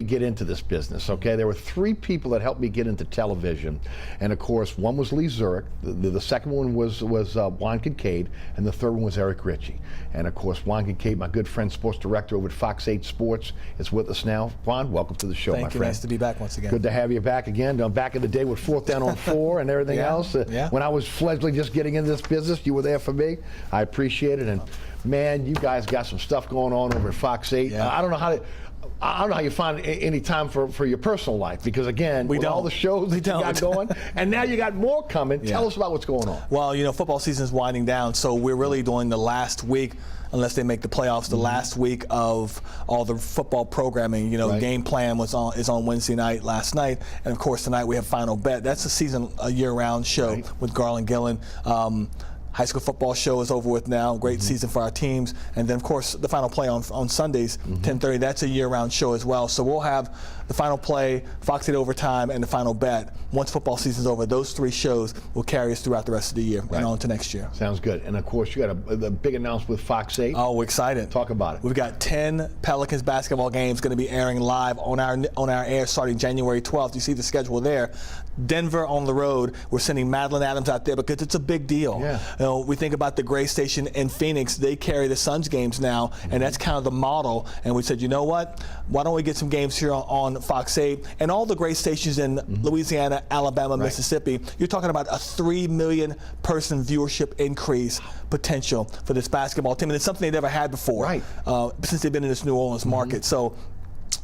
get into this business, okay? There were 3 people that helped me get into television. And of course, one was Lee Zurich, the second one was Juan Kincaid, and the third one was Eric Ritchie. And of course, Juan Kincaid, my good friend, sports director over at Fox 8 Sports, is with us now. Juan, welcome to the show, my friend. Thank you, nice to be back once again. Good to have you back again. Back in the day with 4th down on 4 and everything else. When I was fledgling just getting into this business, you were there for me. I appreciate it. And man, you guys got some stuff going on over at Fox 8. I don't know how you find any time for your personal life, because again, with all the shows that you got going, and now you got more coming. Tell us about what's going on. Well, you know, football season is winding down, so we're really doing the last week, unless they make the playoffs, the last week of all the football programming. You know, game plan is on Wednesday night, last night, and of course tonight we have Final Bet. That's a year-round show with Garland Gillen. High school football show is over with now. Great season for our teams. And then, of course, the Final Play on Sundays, 10:30. That's a year-round show as well. So we'll have the Final Play, Fox 8 Overtime, and the Final Bet. Once football season's over, those 3 shows will carry us throughout the rest of the year and on to next year. Sounds good. And, of course, you got a big announcement with Fox 8. Oh, we're excited. Talk about it. We've got 10 Pelicans basketball games going to be airing live on our air starting January 12th. You see the schedule there. Denver on the road. We're sending Madeline Adams out there because it's a big deal. You know, we think about the Gray Station in Phoenix. They carry the Suns games now, and that's kind of the model. And we said, you know what? Why don't we get some games here on Fox 8 and all the Gray Stations in Louisiana, Alabama, Mississippi. You're talking about a 3 million person viewership increase potential for this basketball team, and it's something they never had before since they've been in this New Orleans market. So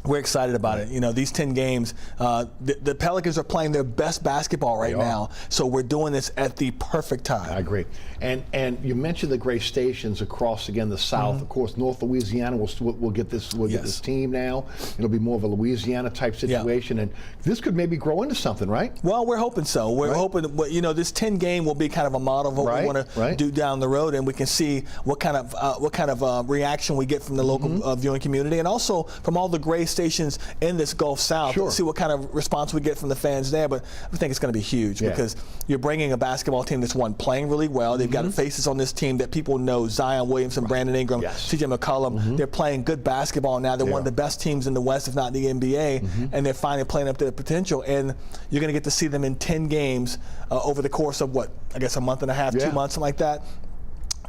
we're excited about it. You know, these 10 games, the Pelicans are playing their best basketball right now, so we're doing this at the perfect time. I agree. And you mentioned the Gray Stations across, again, the South. Of course, North Louisiana will get this get this team now. It'll be more of a Louisiana type situation, and this could maybe grow into something, right? Well, we're hoping so. We're hoping, you know, this 10 game will be kind of a model of what we want to do down the road, and we can see what kind of reaction we get from the local viewing community, and also from all the Gray Stations in this Gulf South. See what kind of response we get from the fans there. But I think it's going to be huge because you're bringing a basketball team that's playing really well. They've got faces on this team that people know: Zion Williamson, Brandon Ingram, CJ McCollum. They're playing good basketball now. They're one of the best teams in the West, if not the NBA, and they're finally playing up to their potential. And you're going to get to see them in 10 games over the course of I guess a month and a half, 2 months, something like that.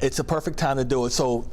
It's a perfect time to do it. So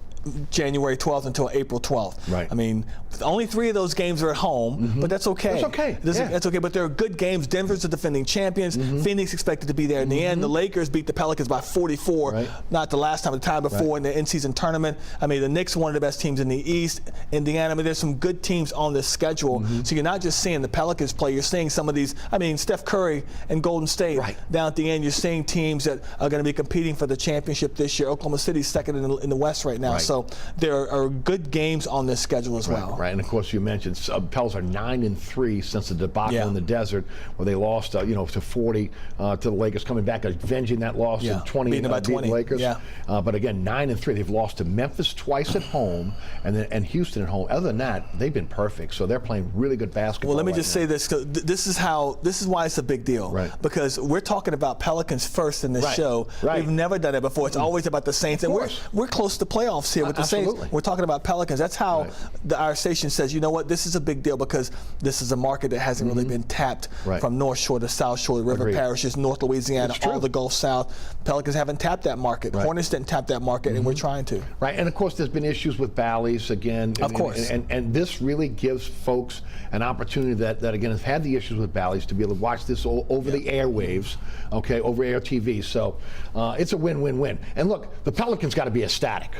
January 12th until April 12th. I mean, only 3 of those games are at home, but that's okay. That's okay. That's okay, but they're good games. Denver's the defending champions. Phoenix expected to be there in the end. The Lakers beat the Pelicans by 44, not the last time, the time before in the in-season tournament. I mean, the Knicks are one of the best teams in the East. Indiana, I mean, there's some good teams on this schedule. So you're not just seeing the Pelicans play, you're seeing some of these, I mean, Steph Curry and Golden State. Down at the end, you're seeing teams that are going to be competing for the championship this year. Oklahoma City's second in the West right now. So there are good games on this schedule as well. And of course, you mentioned Pels are 9-3 since the debacle in the desert, where they lost, you know, to 40 to the Lakers, coming back, avenging that loss to 20 beating the Lakers. But again, 9-3. They've lost to Memphis twice at home, and Houston at home. Other than that, they've been perfect. So they're playing really good basketball. Well, let me just say this: this is why it's a big deal. Because we're talking about Pelicans first in this show. We've never done it before. It's always about the Saints, and we're close to playoffs here with the Saints. We're talking about Pelicans. That's how our station says, you know what, this is a big deal because this is a market that hasn't really been tapped from North Shore to South Shore, the river parishes, North Louisiana, all the Gulf South. Pelicans haven't tapped that market. Hornets didn't tap that market, and we're trying to. And of course, there's been issues with Bally's again. Of course. And this really gives folks an opportunity that again, have had the issues with Bally's to be able to watch this over the airwaves, over air TV. So it's a win-win-win. And look, the Pelicans got to be ecstatic.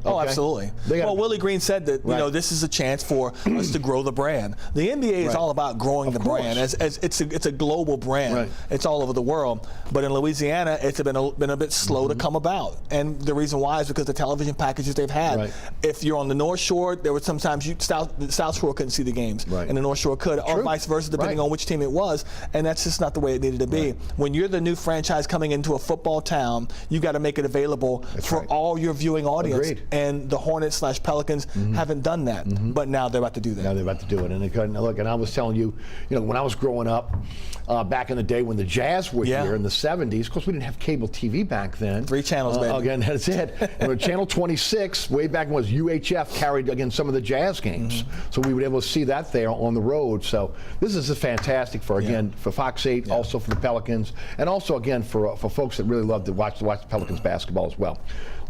Oh, absolutely. Well, Willie Green said that you know, this is a chance for us to grow the brand. The NBA is all about growing the brand. As it's a global brand. It's all over the world. But in Louisiana, it's been a bit slow to come about. And the reason why is because the television packages they've had. If you're on the North Shore, there were sometimes the South Shore couldn't see the games, and the North Shore could, or vice versa, depending on which team it was. And that's just not the way it needed to be. When you're the new franchise coming into a football town, you got to make it available for all your viewing audience. and the Hornets/Pelicans haven't done that. But now they're about to do that. Now they're about to do it. And look, and I was telling you, when I was growing up, back in the day when the Jazz were here in the 70s, of course we didn't have cable TV back then. 3 channels, baby. Again, that's it. And Channel 26, way back when, was UHF carried, again, some of the Jazz games. So we were able to see that there on the road. So this is fantastic for, again, for Fox 8, also for the Pelicans, and also, again, for folks that really love to watch the Pelicans basketball as well.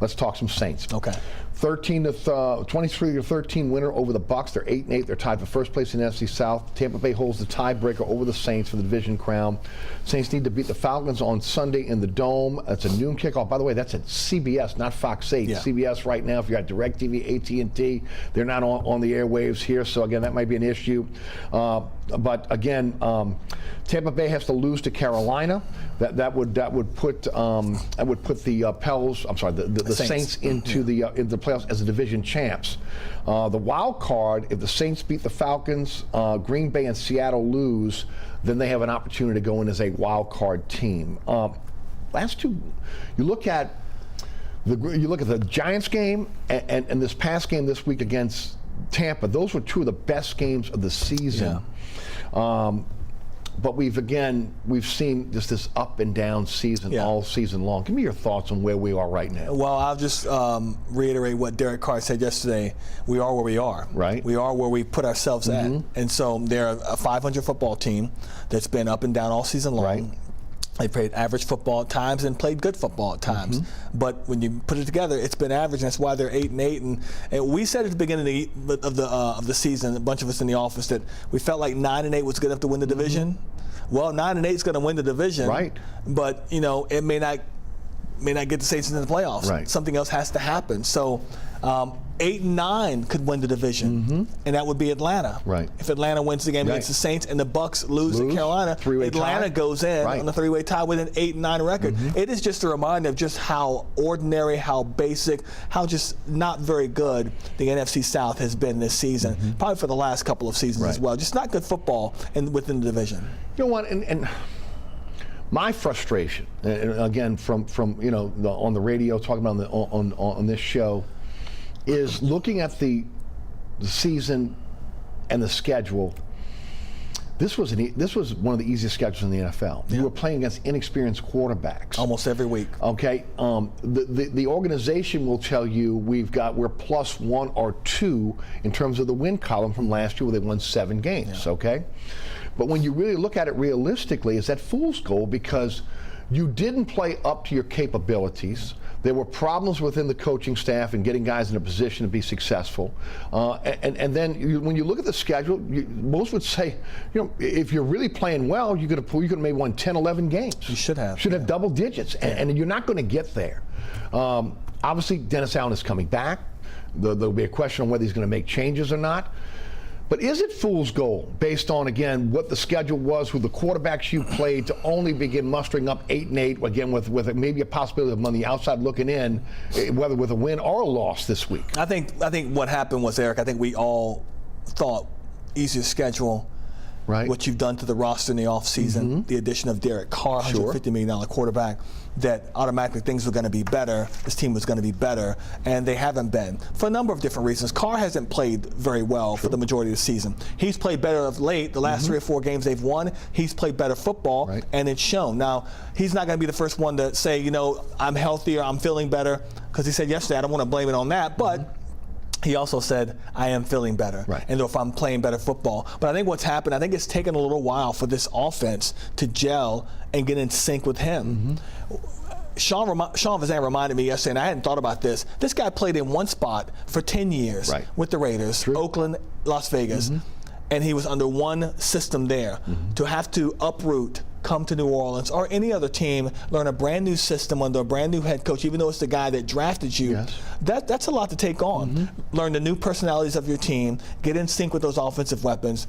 Let's talk some Saints. Okay. 23-13 winner over the Bucks. They're 8-8. They're tied for first place in the NFC South. Tampa Bay holds the tiebreaker over the Saints for the division crown. Saints need to beat the Falcons on Sunday in the Dome. It's a noon kickoff. By the way, that's at CBS, not Fox 8. Yeah. CBS right now, if you got DirecTV, AT&T, they're not on the airwaves here. So again, that might be an issue. But again, Tampa Bay has to lose to Carolina. That would put the Pels, I'm sorry, the Saints into the playoffs as the division champs. The wild card, if the Saints beat the Falcons, Green Bay and Seattle lose, then they have an opportunity to go in as a wild card team. Last two, you look at the Giants game and this past game this week against Tampa. Those were two of the best games of the season. Yeah. But we've seen just this up and down season all season long. Give me your thoughts on where we are right now. Well, I'll just reiterate what Derek Carr said yesterday. We are where we are. Right. We are where we put ourselves at. And so they're a 500 football team that's been up and down all season long. Right. They played average football at times and played good football at times. But when you put it together, it's been average, and that's why they're 8-8. And we said at the beginning of the season, a bunch of us in the office, that we felt like 9-8 was good enough to win the division. Well, 9-8 is going to win the division. Right. But it may not get the Saints into the playoffs. Right. Something else has to happen. So 8-9 could win the division, and that would be Atlanta. Right. If Atlanta wins the game against the Saints and the Bucks lose to Carolina, Atlanta goes in on the 3-way tie with an 8-9 record. It is just a reminder of just how ordinary, how basic, how just not very good the NFC South has been this season. Probably for the last couple of seasons as well. Just not good football within the division. You know what? And my frustration, and again, from on the radio, talking about on this show, is looking at the season and the schedule. This was one of the easiest schedules in the NFL. You were playing against inexperienced quarterbacks almost every week. Okay, the organization will tell you we're +1 or 2 in terms of the win column from last year, where they won 7 games. Okay, but when you really look at it realistically, it's that fool's gold, because you didn't play up to your capabilities. There were problems within the coaching staff and getting guys in a position to be successful. And then when you look at the schedule, most would say, if you're really playing well, you could have maybe won 10, 11 games. You should have. Should have double digits. And you're not going to get there. Obviously, Dennis Allen is coming back. There'll be a question on whether he's going to make changes or not. But is it fool's gold based on, again, what the schedule was, who the quarterbacks you played, to only begin mustering up 8-8, again, with maybe a possibility of on the outside looking in, whether with a win or a loss this week? I think what happened was, Eric, I think we all thought easier schedule. Right. What you've done to the roster in the offseason, the addition of Derek Carr, $150 million quarterback, that automatically things were going to be better, this team was going to be better, and they haven't been, for a number of different reasons. Carr hasn't played very well for the majority of the season. He's played better of late. The last 3 or 4 games they've won, he's played better football, and it's shown. Now, he's not going to be the first one to say, I'm healthier, I'm feeling better, because he said yesterday, I don't want to blame it on that, but he also said, I am feeling better, and if I'm playing better football. But I think what's happened, I think it's taken a little while for this offense to gel and get in sync with him. Sean Vazan reminded me yesterday, and I hadn't thought about this. This guy played in one spot for 10 years with the Raiders, Oakland, Las Vegas, and he was under one system there. To have to uproot, come to New Orleans or any other team, learn a brand new system under a brand new head coach, even though it's the guy that drafted you, that's a lot to take on. Learn the new personalities of your team, get in sync with those offensive weapons.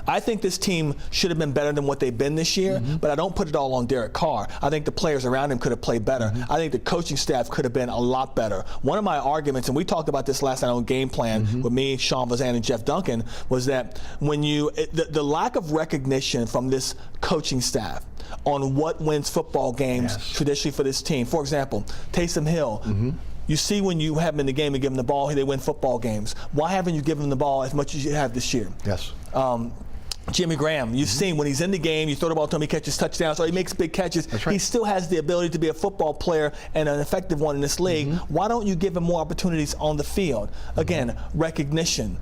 I think this team should have been better than what they've been this year, but I don't put it all on Derek Carr. I think the players around him could have played better. I think the coaching staff could have been a lot better. One of my arguments, and we talked about this last night on Game Plan with me, Sean Vazan, and Jeff Duncan, was that when the lack of recognition from this coaching staff on what wins football games traditionally for this team. For example, Taysom Hill. You see when you have them in the game and give them the ball, they win football games. Why haven't you given them the ball as much as you have this year? Yes. Jimmy Graham, you've seen when he's in the game, you throw the ball to him, he catches touchdowns, or he makes big catches. That's right. He still has the ability to be a football player and an effective one in this league. Why don't you give him more opportunities on the field? Again, recognition.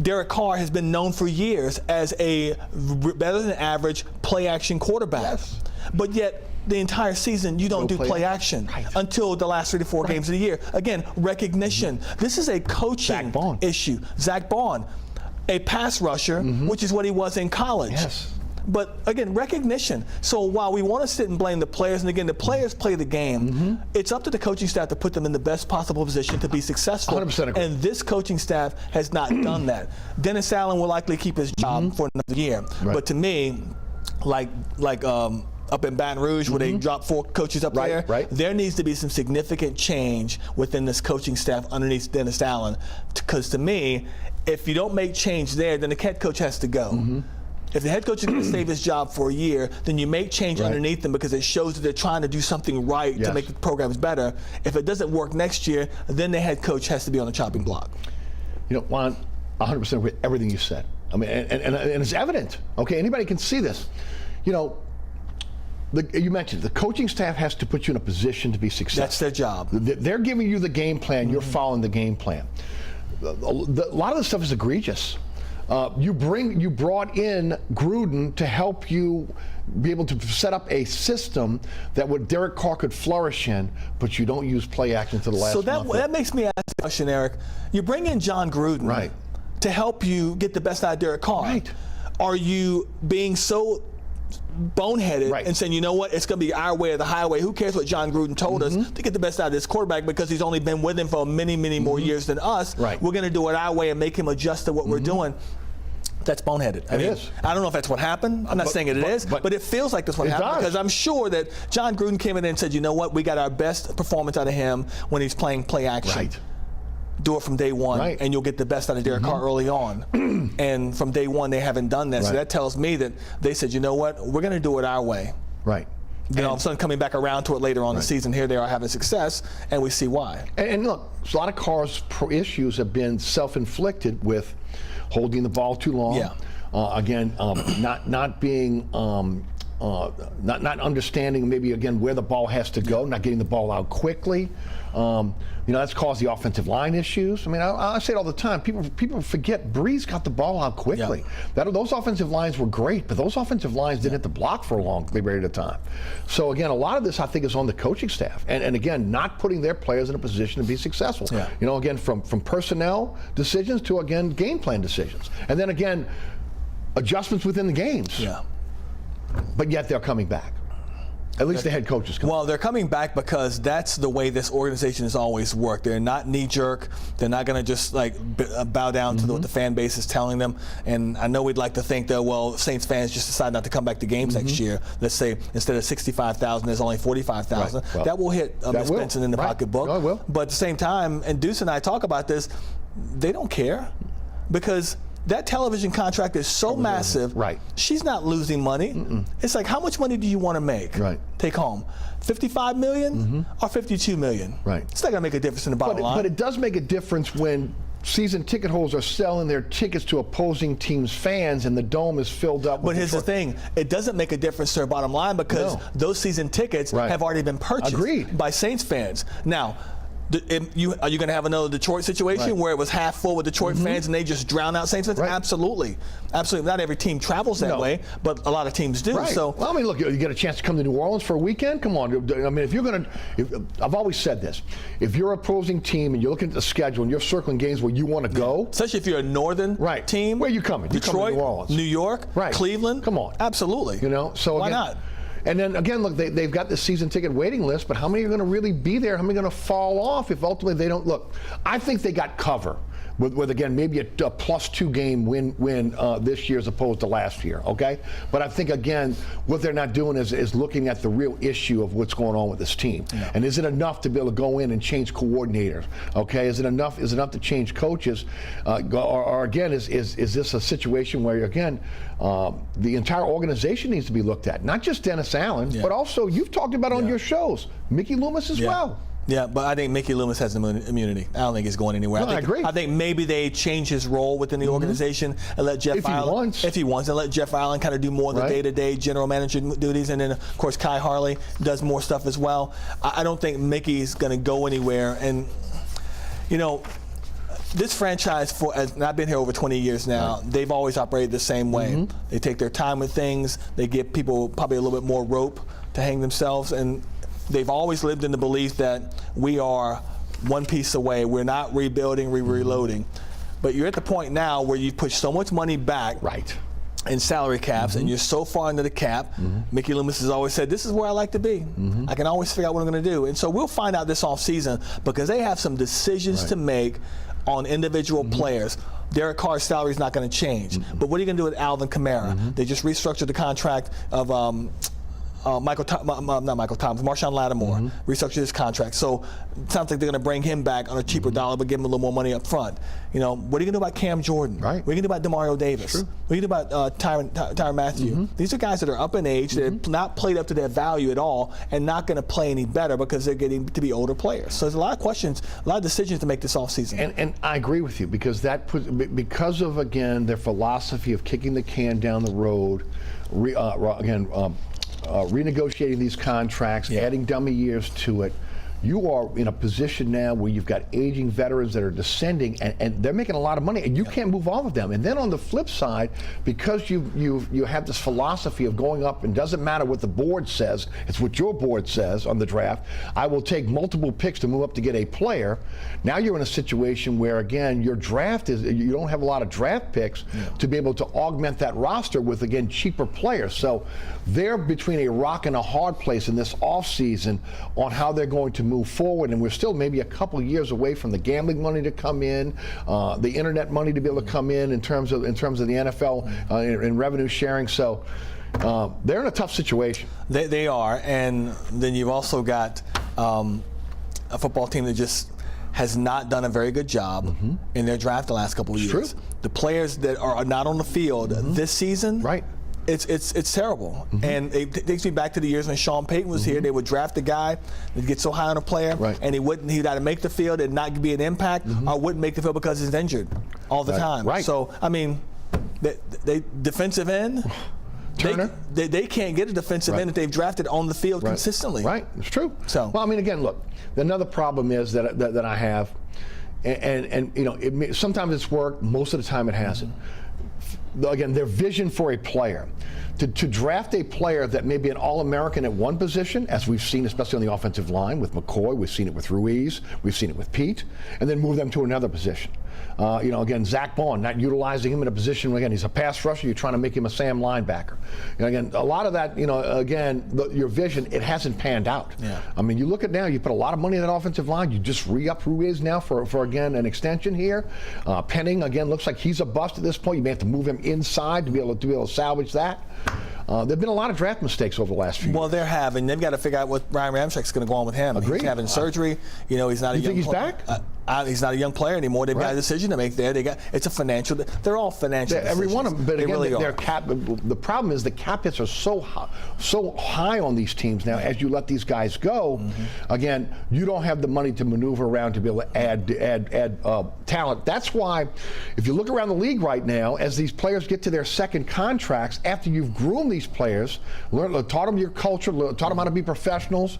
Derek Carr has been known for years as a better than average play action quarterback. Yes. But yet, the entire season, you don't do play action until the last 3 to 4 games of the year. Again, recognition. This is a coaching issue. Zach Bond, a pass rusher, which is what he was in college. Yes. But again, recognition. So while we want to sit and blame the players, and again, the players play the game, it's up to the coaching staff to put them in the best possible position to be successful. 100% agree. And this coaching staff has not done that. Dennis Allen will likely keep his job for another year. Right. But to me, like up in Baton Rouge where they dropped 4 coaches up there, there needs to be some significant change within this coaching staff underneath Dennis Allen. Because to me, if you don't make change there, then the head coach has to go. If the head coach is going to save his job for a year, then you make change underneath them because it shows that they're trying to do something right to make the programs better. If it doesn't work next year, then the head coach has to be on the chopping block. You know, Juan, 100% with everything you said. I mean, and it's evident. Okay, anybody can see this. You know, you mentioned the coaching staff has to put you in a position to be successful. That's their job. They're giving you the game plan. You're following the game plan. A lot of the stuff is egregious. You brought in Gruden to help you be able to set up a system that what Derek Carr could flourish in, but you don't use play action to the last. So that makes me ask a question, Eric. You bring in John Gruden to help you get the best out of Derek Carr. Are you being so boneheaded and saying, you know what, it's going to be our way or the highway? Who cares what John Gruden told us to get the best out of this quarterback because he's only been with him for many, many more years than us. We're going to do it our way and make him adjust to what we're doing. That's boneheaded. I mean, I don't know if that's what happened. I'm not saying it is, but it feels like that's what happened because I'm sure that John Gruden came in and said, you know what, we got our best performance out of him when he's playing play action. Do it from day one, and you'll get the best out of Derek Carr early on. And from day one, they haven't done that. So that tells me that they said, you know what, we're going to do it our way. Then all of a sudden, coming back around to it later on the season, here they are having success, and we see why. And look, a lot of Carr's issues have been self-inflicted with holding the ball too long. Again, not being. Not understanding maybe again where the ball has to go, not getting the ball out quickly. You know, that's caused the offensive line issues. I mean, I say it all the time. People forget Breeze got the ball out quickly. Those offensive lines were great, but those offensive lines didn't hit the block for a long period of time. So again, a lot of this I think is on the coaching staff, and again, not putting their players in a position to be successful. You know, again, from personnel decisions to again game plan decisions, and then again adjustments within the games. But yet they're coming back. At least the head coach is coming. Well, they're coming back because that's the way this organization has always worked. They're not knee-jerk. They're not going to just like bow down to what the fan base is telling them. And I know we'd like to think that, well, Saints fans just decide not to come back to games next year. Let's say instead of 65,000, there's only 45,000. Well, that will hit Ms. Benson in the pocketbook. No, it will. But at the same time, and Deuce and I talk about this, they don't care because that television contract is so massive. She's not losing money. It's like, how much money do you want to make? Take home, $55 million or $52 million. It's not going to make a difference in the bottom line. But it does make a difference when season ticket holders are selling their tickets to opposing teams' fans and the dome is filled up. But here's the thing: it doesn't make a difference to their bottom line because those season tickets have already been purchased by Saints fans. Now, are you going to have another Detroit situation where it was half full with Detroit fans and they just drown out Saints fans? Absolutely. Absolutely. Not every team travels that way, but a lot of teams do. So, well, I mean, look, you get a chance to come to New Orleans for a weekend? Come on. I mean, if you're going to, I've always said this, if you're an opposing team and you're looking at the schedule and you're circling games where you want to go. Especially if you're a northern team. Where are you coming? Detroit, you're coming to New Orleans. New York, Cleveland. Come on. Absolutely. You know, so why again, not? And then again, look, they've got this season ticket waiting list, but how many are going to really be there? How many are going to fall off if ultimately they don't? Look, I think they got cover with again, maybe a +2 game win this year as opposed to last year, okay? But I think, again, what they're not doing is looking at the real issue of what's going on with this team. And is it enough to be able to go in and change coordinators, okay? Is it enough to change coaches? Or again, is this a situation where, again, the entire organization needs to be looked at? Not just Dennis Allen, but also, you've talked about on your shows, Mickey Loomis as well. Yeah, but I think Mickey Loomis has immunity. I don't think he's going anywhere. No, I agree. I think maybe they change his role within the organization and let Jeff Ireland, if he wants, and let Jeff Ireland kind of do more of the day-to-day general manager duties, and then of course Kai Harley does more stuff as well. I don't think Mickey's going to go anywhere, and you know, this franchise, and I've been here over 20 years now, they've always operated the same way. They take their time with things. They give people probably a little bit more rope to hang themselves, and they've always lived in the belief that we are one piece away. We're not rebuilding, we're reloading. But you're at the point now where you've pushed so much money back in salary caps, and you're so far into the cap. Mickey Loomis has always said, this is where I like to be. I can always figure out what I'm going to do. And so we'll find out this offseason, because they have some decisions to make on individual players. Derek Carr's salary is not going to change. But what are you going to do with Alvin Kamara? They just restructured the contract of Marshawn Lattimore restructured his contract. So it sounds like they're going to bring him back on a cheaper dollar, but give him a little more money up front. You know, what are you going to do about Cam Jordan? What are you going to do about Demario Davis? What are you going to do about Tyrann Mathieu? These are guys that are up in age, that have not played up to their value at all, and not going to play any better because they're getting to be older players. So there's a lot of questions, a lot of decisions to make this offseason. And I agree with you, because that because of, again, their philosophy of kicking the can down the road, renegotiating these contracts, adding dummy years to it. You are in a position now where you've got aging veterans that are descending, and they're making a lot of money, and you can't move off of them. And then on the flip side, because you have this philosophy of going up, and doesn't matter what the board says, it's what your board says on the draft. I will take multiple picks to move up to get a player. Now you're in a situation where, again, your draft is, you don't have a lot of draft picks to be able to augment that roster with, again, cheaper players. So they're between a rock and a hard place in this offseason on how they're going to move forward, and we're still maybe a couple years away from the gambling money to come in, the internet money to be able to come in terms of the NFL and revenue sharing. So they're in a tough situation. They are, and then you've also got a football team that just has not done a very good job in their draft the last couple of years. True. The players that are not on the field this season, it's terrible. And it takes me back to the years when Sean Payton was here. They would draft a guy, they'd get so high on a player, and he'd either make the field and not be an impact, or wouldn't make the field because he's injured all the time. So, I mean, they defensive end, they can't get a defensive end that they've drafted on the field consistently. It's true. So, well, I mean, again, look, another problem is that I have, and you know, sometimes it's worked, most of the time it hasn't. Again, their vision for a player. To draft a player that may be an All-American at one position, as we've seen especially on the offensive line with McCoy, we've seen it with Ruiz, we've seen it with Pete, and then move them to another position. You know, again, Zach Bond, not utilizing him in a position where, again, he's a pass rusher, you're trying to make him a Sam linebacker. You know, again, a lot of that, you know, again, your vision, it hasn't panned out. I mean, you look at now, you put a lot of money in that offensive line, you just re-up Ruiz now for again, an extension here. Penning, again, looks like he's a bust at this point. You may have to move him inside to be able to salvage that. There have been a lot of draft mistakes over the last few years. Well, there have, and they've got to figure out what Ryan Ramczyk's going to go on with him. Agreed. He's having surgery. You know, he's not a young player. You think he's back? He's not a young player anymore. They've got a decision to make there. It's a financial. They're all financial decisions. Every one of them, but they again, really their cap. The problem is the cap hits are so high on these teams now. As you let these guys go, again, you don't have the money to maneuver around to be able to add talent. That's why, if you look around the league right now, as these players get to their second contracts, after you've groomed these players, taught them your culture, taught them how to be professionals,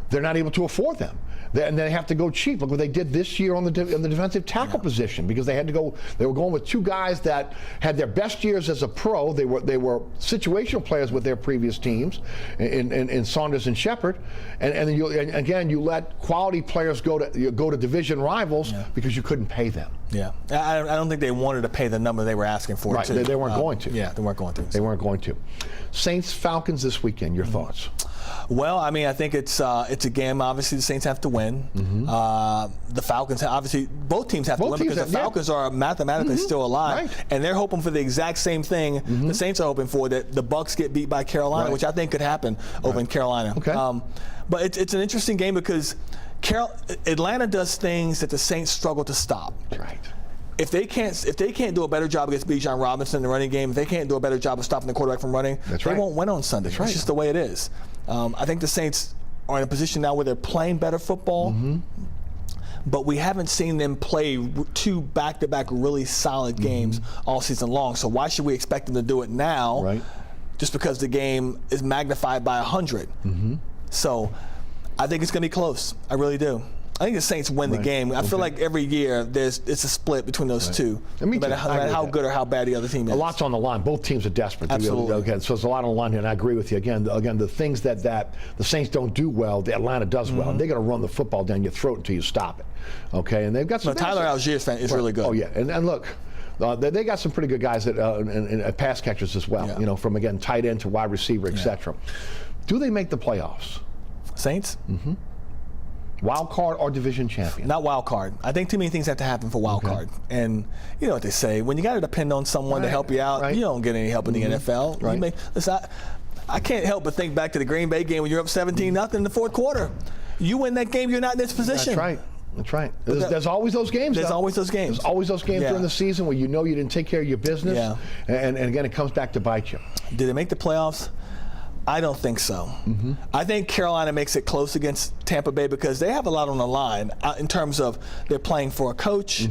they're not able to afford them. And they have to go cheap. Look what they did this year on the defensive tackle position, because they had to go. They were going with two guys that had their best years as a pro. They were situational players with their previous teams, in Saunders and Shepard. And then again you let quality players go to division rivals because you couldn't pay them. Yeah, I don't think they wanted to pay the number they were asking for. Right, they weren't going to. Yeah, they weren't going to. They weren't going to. Saints Falcons this weekend. Your thoughts? Well, I mean, I think it's a game. Obviously, the Saints have to win. The Falcons, obviously, both teams have to win because the Falcons are mathematically still alive, and they're hoping for the exact same thing the Saints are hoping for, that the Bucs get beat by Carolina, which I think could happen over in Carolina. But it's an interesting game because Atlanta does things that the Saints struggle to stop. If they can't do a better job against Bijan Robinson in the running game, if they can't do a better job of stopping the quarterback from running, they won't win on Sunday. It's just the way it is. I think the Saints are in a position now where they're playing better football. But we haven't seen them play 2 back-to-back really solid games all season long. So why should we expect them to do it now? Right. Just because the game is magnified by 100. So I think it's going to be close. I really do. I think the Saints win the game. I feel like every year it's a split between those two. No matter how good or how bad the other team is. A lot's on the line. Both teams are desperate. Absolutely. Okay, so there's a lot on the line here, and I agree with you. Again, the things that the Saints don't do well, the Atlanta does well. They're going to run the football down your throat until you stop it. Okay, and they've got some. Tyler Allgeier's is really good. Oh yeah, and look. They got some pretty good guys and pass catchers as well. You know, from again tight end to wide receiver, etc. Do they make the playoffs? Saints? Wild card or division champion? Not wild card. I think too many things have to happen for wild card. And you know what they say, when you got to depend on someone to help you out, you don't get any help in the NFL. Right. Listen, I can't help but think back to the Green Bay game when you're up 17-0 in the fourth quarter. You win that game, you're not in this position. That's right. That's right. There's always those games. There's always those games. There's always those games during the season where you know you didn't take care of your business. And again, it comes back to bite you. Did they make the playoffs? I don't think so. I think Carolina makes it close against Tampa Bay because they have a lot on the line in terms of they're playing for a coach,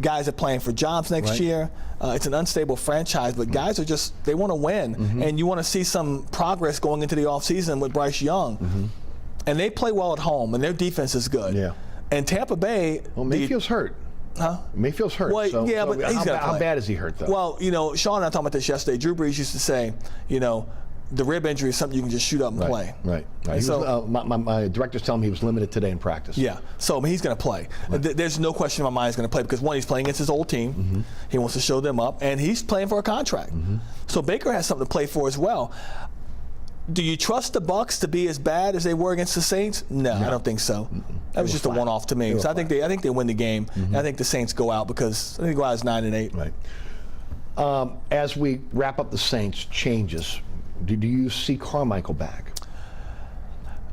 guys are playing for jobs next year. It's an unstable franchise, but guys are they want to win. And you want to see some progress going into the offseason with Bryce Young. And they play well at home, and their defense is good. Yeah. And Tampa Bay. Well, Mayfield's hurt. Huh? Mayfield's hurt. Well, so, yeah, but how bad is he hurt, though? Well, you know, Sean and I talked about this yesterday. Drew Brees used to say, you know, the rib injury is something you can just shoot up and play. Right. So, my director's telling me he was limited today in practice. Yeah, so he's going to play. There's no question in my mind he's going to play because, one, he's playing against his old team. He wants to show them up, and he's playing for a contract. So Baker has something to play for as well. Do you trust the Bucs to be as bad as they were against the Saints? No, I don't think so. That was just a one-off to me. So I think they win the game. And I think the Saints go out because I think they go out as 9-8. Right. As we wrap up the Saints, changes. Do you see Carmichael back?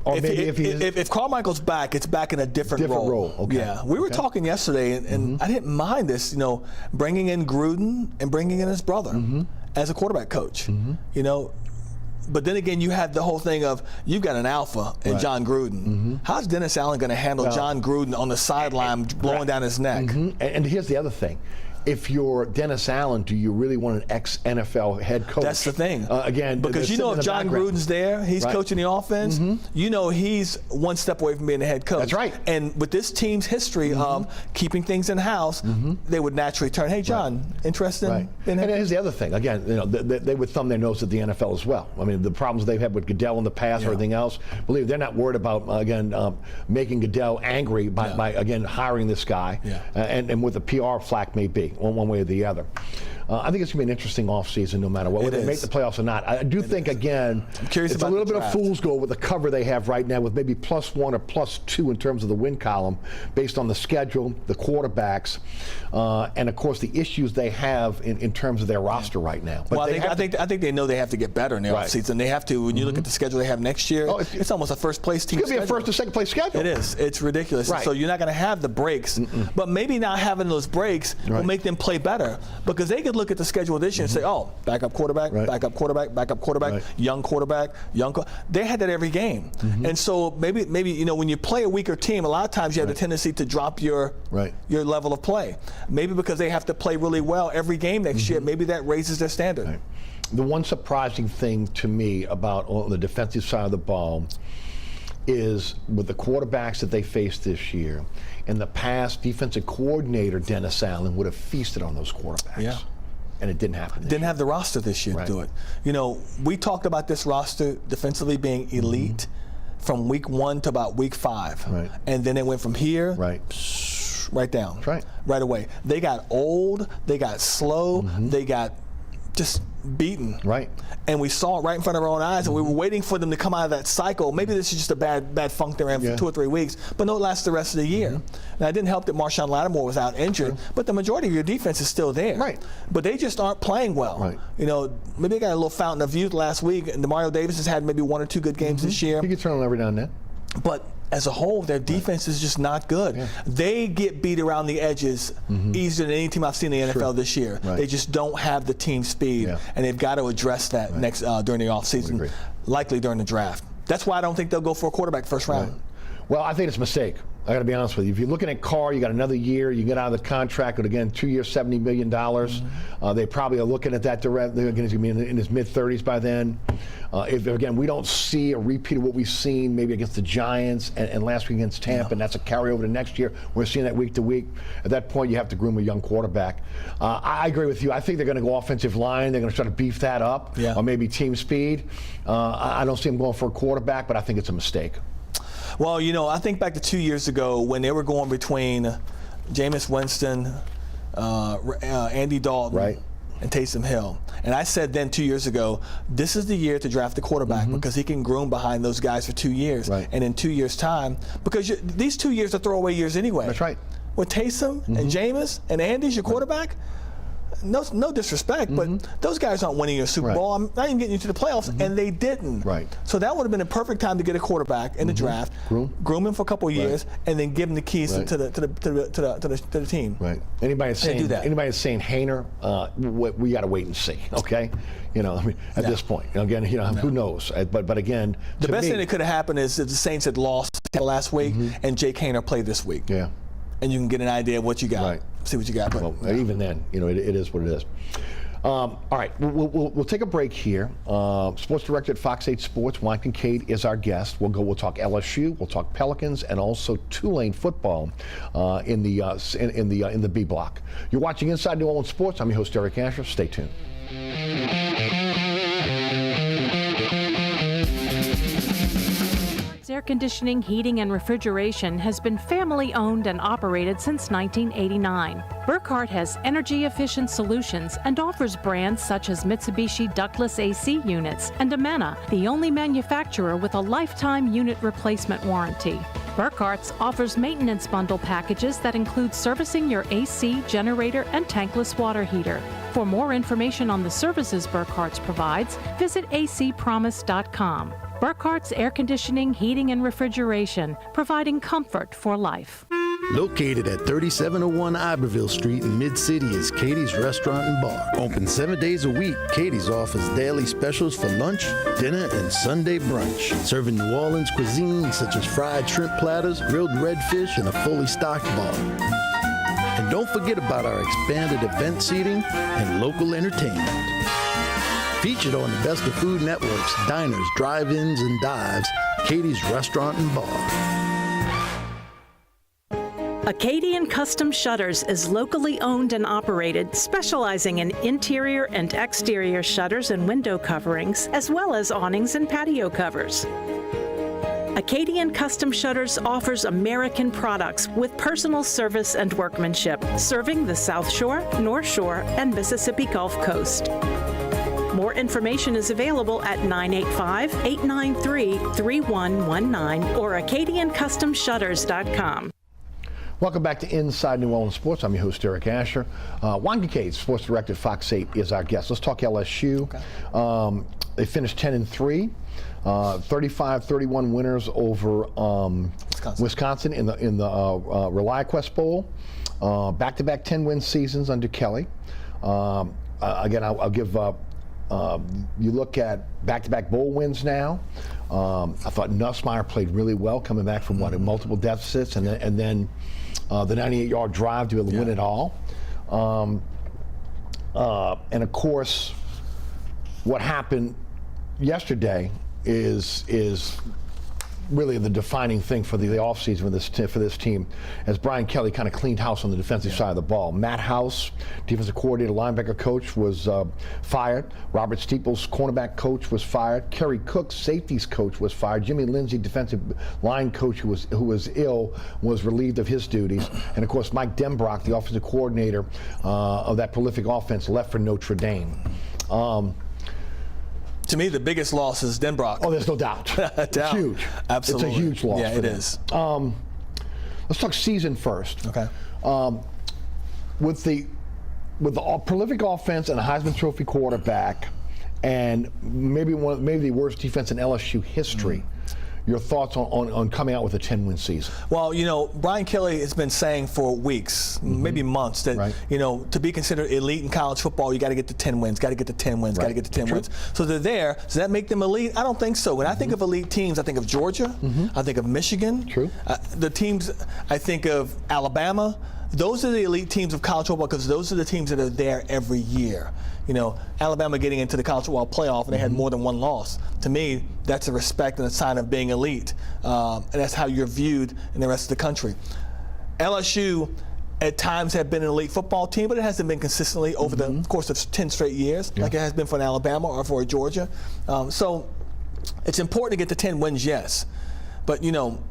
Or if Carmichael's back, it's back in a different role. Okay. Yeah, we were talking yesterday, and I didn't mind this. You know, bringing in Gruden and bringing in his brother as a quarterback coach. You know. But then again, you have the whole thing of you've got an alpha in John Gruden. How's Dennis Allen going to handle John Gruden on the sideline blowing down his neck? And here's the other thing. If you're Dennis Allen, do you really want an ex-NFL head coach? That's the thing. Again, because you know if John Gruden's there, he's coaching the offense, you know he's one step away from being the head coach. That's right. And with this team's history of keeping things in-house, they would naturally turn, hey, John, interested in And here's the other thing. Again, you know, they would thumb their nose at the NFL as well. I mean, the problems they've had with Goodell in the past or everything else, believe they're not worried about, again, making Goodell angry by again, hiring this guy and with the PR flack may be, one way or the other. I think it's going to be an interesting offseason no matter what, whether they make the playoffs or not. I do think, again, it's a little bit of fool's gold with the cover they have right now with maybe +1 or +2 in terms of the win column based on the schedule, the quarterbacks, and, of course, the issues they have in terms of their roster right now. But well, I think they know they have to get better in the offseason. They have to. When you look at the schedule they have next year, it's almost a first-place team. It could be a first or second-place schedule. It is. It's ridiculous. So you're not going to have the breaks. But maybe not having those breaks will make them play better because they could look at the schedule this year and say, oh, backup quarterback, backup quarterback, backup quarterback, young quarterback, they had that every game. And so maybe you know when you play a weaker team, a lot of times you have the tendency to drop your level of play. Maybe because they have to play really well every game next year, maybe that raises their standard. The one surprising thing to me about on the defensive side of the ball is with the quarterbacks that they faced this year, in the past, defensive coordinator Dennis Allen would have feasted on those quarterbacks. And it didn't happen. Didn't have the roster this year to do it. You know, we talked about this roster defensively being elite from week 1 to about week 5. And then it went from here right down. Right away. They got old, they got slow, they got just beaten. And we saw it right in front of our own eyes, and we were waiting for them to come out of that cycle. Maybe this is just a bad funk they're in for 2 or 3 weeks, but no, it lasts the rest of the year. Now, it didn't help that Marshawn Lattimore was out injured, but the majority of your defense is still there. But they just aren't playing well. You know, maybe they got a little fountain of youth last week, and Demario Davis has had maybe 1 or 2 good games this year. He gets thrown every now and then. But as a whole, their defense is just not good. They get beat around the edges easier than any team I've seen in the NFL this year. They just don't have the team speed, and they've got to address that next during the offseason, likely during the draft. That's why I don't think they'll go for a quarterback first round. Right. Well, I think it's a mistake. I got to be honest with you. If you're looking at Carr, you got another year. You get out of the contract, but again, 2 years, $70 million. They probably are looking at that direct. They're going to be in his mid-30s by then. If again, we don't see a repeat of what we've seen maybe against the Giants and last week against Tampa, and that's a carryover to next year. We're seeing that week to week. At that point, you have to groom a young quarterback. I agree with you. I think they're going to go offensive line. They're going to try to beef that up, or maybe team speed. I don't see them going for a quarterback, but I think it's a mistake. Well, you know, I think back to 2 years ago when they were going between Jameis Winston, Andy Dalton, and Taysom Hill. And I said then 2 years ago, this is the year to draft the quarterback because he can groom behind those guys for 2 years. And in 2 years' time, because these 2 years are throwaway years anyway. That's right. With Taysom and Jameis and Andy's your quarterback, no disrespect, but those guys aren't winning your Super Bowl. I'm not even getting you to the playoffs, and they didn't. So that would have been a perfect time to get a quarterback in the draft, groom him for a couple of years, and then give him the keys to the team. Anybody that's saying Hainer, we got to wait and see. Okay, you know, I mean, at this point, again, you know, who knows? But again, the best thing that could have happened is that the Saints had lost last week, and Jake Hainer played this week. And you can get an idea of what you got. See what you got. Well, even then, you know, it is what it is. All right, we'll take a break here. Sports director at Fox 8 Sports, Juan Kincaid, is our guest. We'll talk LSU, we'll talk Pelicans, and also Tulane football in the B block. You're watching Inside New Orleans Sports. I'm your host, Eric Asher. Stay tuned. Air conditioning, heating, and refrigeration has been family-owned and operated since 1989. Burkhardt has energy-efficient solutions and offers brands such as Mitsubishi ductless AC units and Amana, the only manufacturer with a lifetime unit replacement warranty. Burkhardt's offers maintenance bundle packages that include servicing your AC, generator, and tankless water heater. For more information on the services Burkhardt's provides, visit acpromise.com. Burkhardt's Air Conditioning, Heating, and Refrigeration, providing comfort for life. Located at 3701 Iberville Street in Mid-City is Katie's Restaurant and Bar. Open 7 days a week, Katie's offers daily specials for lunch, dinner, and Sunday brunch. Serving New Orleans cuisine such as fried shrimp platters, grilled redfish, and a fully stocked bar. And don't forget about our expanded event seating and local entertainment. Featured on the Best of Food Network's diners, drive-ins, and dives, Katie's Restaurant and Bar. Acadian Custom Shutters is locally owned and operated, specializing in interior and exterior shutters and window coverings, as well as awnings and patio covers. Acadian Custom Shutters offers American products with personal service and workmanship, serving the South Shore, North Shore, and Mississippi Gulf Coast. More information is available at 985-893-3119 or AcadianCustomShutters.com. Welcome back to Inside New Orleans Sports. I'm your host, Eric Asher. Juan Kincaid, sports director at Fox 8, is our guest. Let's talk LSU. They finished 10-3, 35-31 winners over Wisconsin in the ReliaQuest Bowl. Back-to-back 10-win seasons under Kelly. Again, I'll give. You look at back-to-back bowl wins now. I thought Nussmeier played really well, coming back from multiple deficits, and then the 98-yard drive to be able to win it all. And of course, what happened yesterday is really the defining thing for the offseason for this team, as Brian Kelly kind of cleaned house on the defensive side of the ball. Matt House, defensive coordinator, linebacker coach, was fired. Robert Steeples, cornerback coach, was fired. Kerry Cook, safeties coach, was fired. Jimmy Lindsay, defensive line coach, who was ill, was relieved of his duties. And of course, Mike Denbrock, the offensive coordinator of that prolific offense, left for Notre Dame. To me, the biggest loss is Denbrock. Oh, there's no doubt. It's huge. Absolutely. It's a huge loss. Yeah, it is. Let's talk season first. Okay. With the prolific offense and a Heisman Trophy quarterback, and maybe the worst defense in LSU history, your thoughts on coming out with a 10-win season. Well, you know, Brian Kelly has been saying for weeks, maybe months, that, you know, to be considered elite in college football, you got to get to 10 wins, got to get to 10 wins, got to get to 10 wins. So they're there. Does that make them elite? I don't think so. When I think of elite teams, I think of Georgia, I think of Michigan. True. The teams, I think of Alabama. Those are the elite teams of college football because those are the teams that are there every year. You know, Alabama getting into the college football playoff and they had more than one loss. To me, that's a respect and a sign of being elite. And that's how you're viewed in the rest of the country. LSU at times have been an elite football team, but it hasn't been consistently over the course of 10 straight years like it has been for an Alabama or for a Georgia. So it's important to get to 10 wins, yes. But, you know,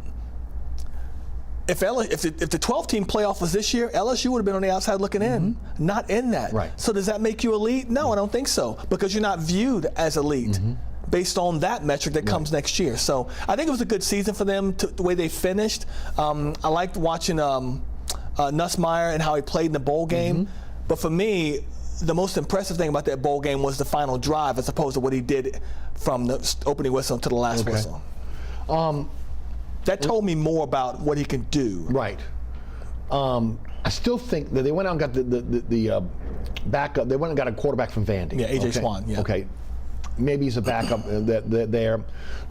if the 12-team playoff was this year, LSU would have been on the outside looking in, not in that. Right. So does that make you elite? No, I don't think so, because you're not viewed as elite based on that metric that comes next year. So I think it was a good season for them, the way they finished. I liked watching Nussmeier and how he played in the bowl game. But for me, the most impressive thing about that bowl game was the final drive as opposed to what he did from the opening whistle to the last whistle. That told me more about what he can do. Right. I still think that they went out and got the backup. They went and got a quarterback from Vandy. Yeah, A.J. Juan. Yeah. Okay. Maybe he's a backup there.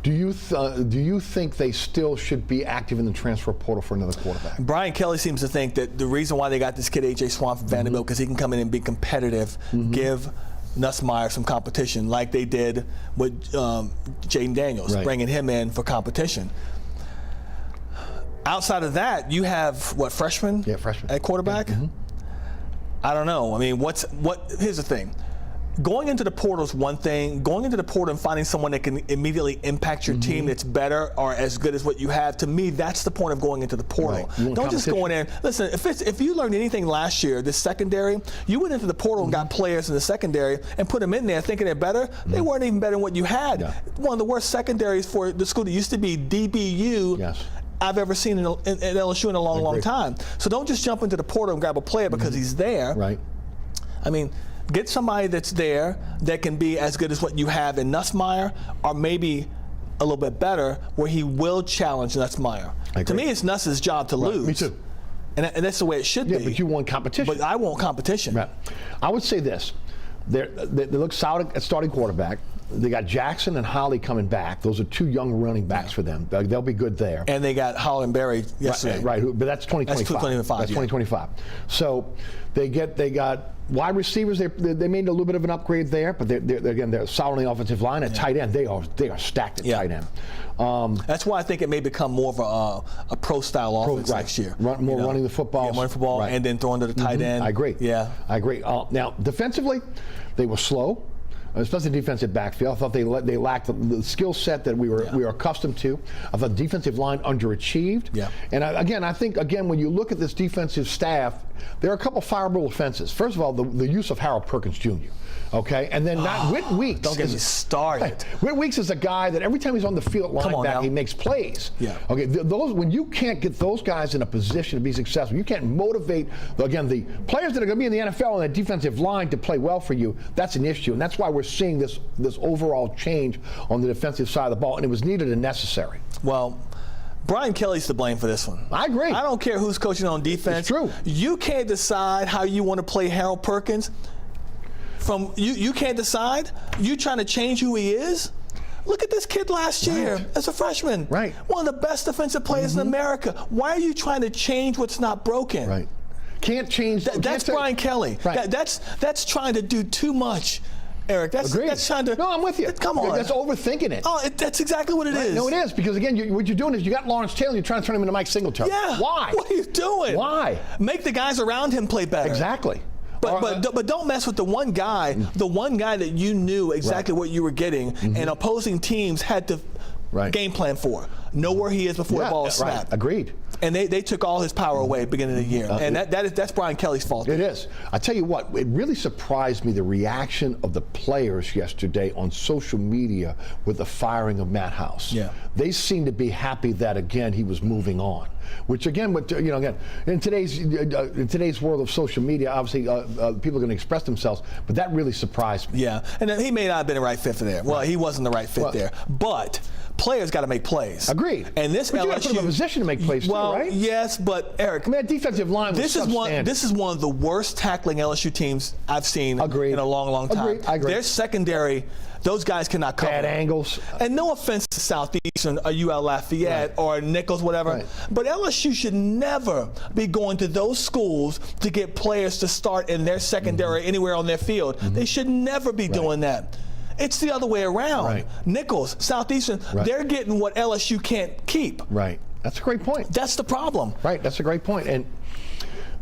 Do you think they still should be active in the transfer portal for another quarterback? Brian Kelly seems to think that the reason why they got this kid A.J. Juan from Vanderbilt because he can come in and be competitive, give Nussmeier some competition like they did with Jaden Daniels, bringing him in for competition. Outside of that, you have what, freshman? Yeah, freshman at quarterback. I don't know. I mean, here's the thing. Going into the portal is one thing. Going into the portal and finding someone that can immediately impact your team that's better or as good as what you have, to me, that's the point of going into the portal. Don't just go in there. Listen, if you learned anything last year, this secondary, you went into the portal and got players in the secondary and put them in there thinking they're better. They weren't even better than what you had. One of the worst secondaries for the school that used to be DBU. I've ever seen at LSU in a long, long time. So don't just jump into the portal and grab a player because he's there. Right. I mean, get somebody that's there that can be as good as what you have in Nussmeier, or maybe a little bit better, where he will challenge Nussmeier. To me, it's Nuss's job to lose. Me too. And that's the way it should be. But you want competition. But I want competition. Right. I would say this. They look solid at starting quarterback. They got Jackson and Holly coming back. Those are two young running backs for them. They'll be good there. And they got Holland Berry yesterday. Right, but that's 2025. That's 2025. That's 2025. So they got wide receivers. They made a little bit of an upgrade there, but they're solid on the offensive line. At tight end, they are stacked at tight end. That's why I think it may become more of a pro-style offense next year. Running the football. Running football and then throwing to the tight end. I agree. Yeah. I agree. Now, defensively, they were slow. Especially defensive backfield. I thought they lacked the skill set that we were accustomed to. I thought defensive line underachieved. Yeah. And I think when you look at this defensive staff, there are a couple fireable offenses. First of all, the use of Harold Perkins Jr. Okay, and then Whit Weeks. Don't get me started. Whit Weeks is a guy that every time he's on the field linebacker, he makes plays. Yeah. Okay, when you can't get those guys in a position to be successful, you can't motivate the players that are going to be in the NFL on that defensive line to play well for you. That's an issue, and that's why we're seeing this overall change on the defensive side of the ball, and it was needed and necessary. Well, Brian Kelly's to blame for this one. I agree. I don't care who's coaching on defense. It's true. You can't decide how you want to play Harold Perkins. You can't decide. You trying to change who he is? Look at this kid last year as a freshman. Right. One of the best defensive players in America. Why are you trying to change what's not broken? Right. Can't change. That's Brian Kelly. Right. That's trying to do too much. Eric, that's trying to. No, I'm with you. Come on. That's overthinking it. Oh, that's exactly what it is. No, it is, because again, what you're doing is you got Lawrence Taylor, you're trying to turn him into Mike Singletary. Yeah. Why? What are you doing? Why? Make the guys around him play better. Exactly. But don't mess with the one guy that you knew exactly what you were getting, and opposing teams had to game plan for. Know where he is before the ball is snapped. Agreed. And they took all his power away at the beginning of the year. And that's Brian Kelly's fault. It is. I tell you what, it really surprised me, the reaction of the players yesterday on social media with the firing of Matt House. Yeah. They seemed to be happy that, again, he was moving on. Which, again, again, in today's world of social media, obviously people are going to express themselves, but that really surprised me. Yeah, and he may not have been the right fit for there. Well, he wasn't the right fit there. But players got to make plays. Agreed. And this but LSU, you got to put them in a position to make plays too, right? Yes, but Eric, I mean, that defensive line was substandard. This is one of the worst tackling LSU teams I've seen in a long, long time. Agreed. I agree. Their secondary, those guys cannot cover. Bad angles. And no offense to Southeastern or UL Lafayette or Nichols, whatever, but LSU should never be going to those schools to get players to start in their secondary anywhere on their field. They should never be doing that. It's the other way around. Nichols, Southeastern, they're getting what LSU can't keep. Right. That's a great point. That's the problem. Right. That's a great point. And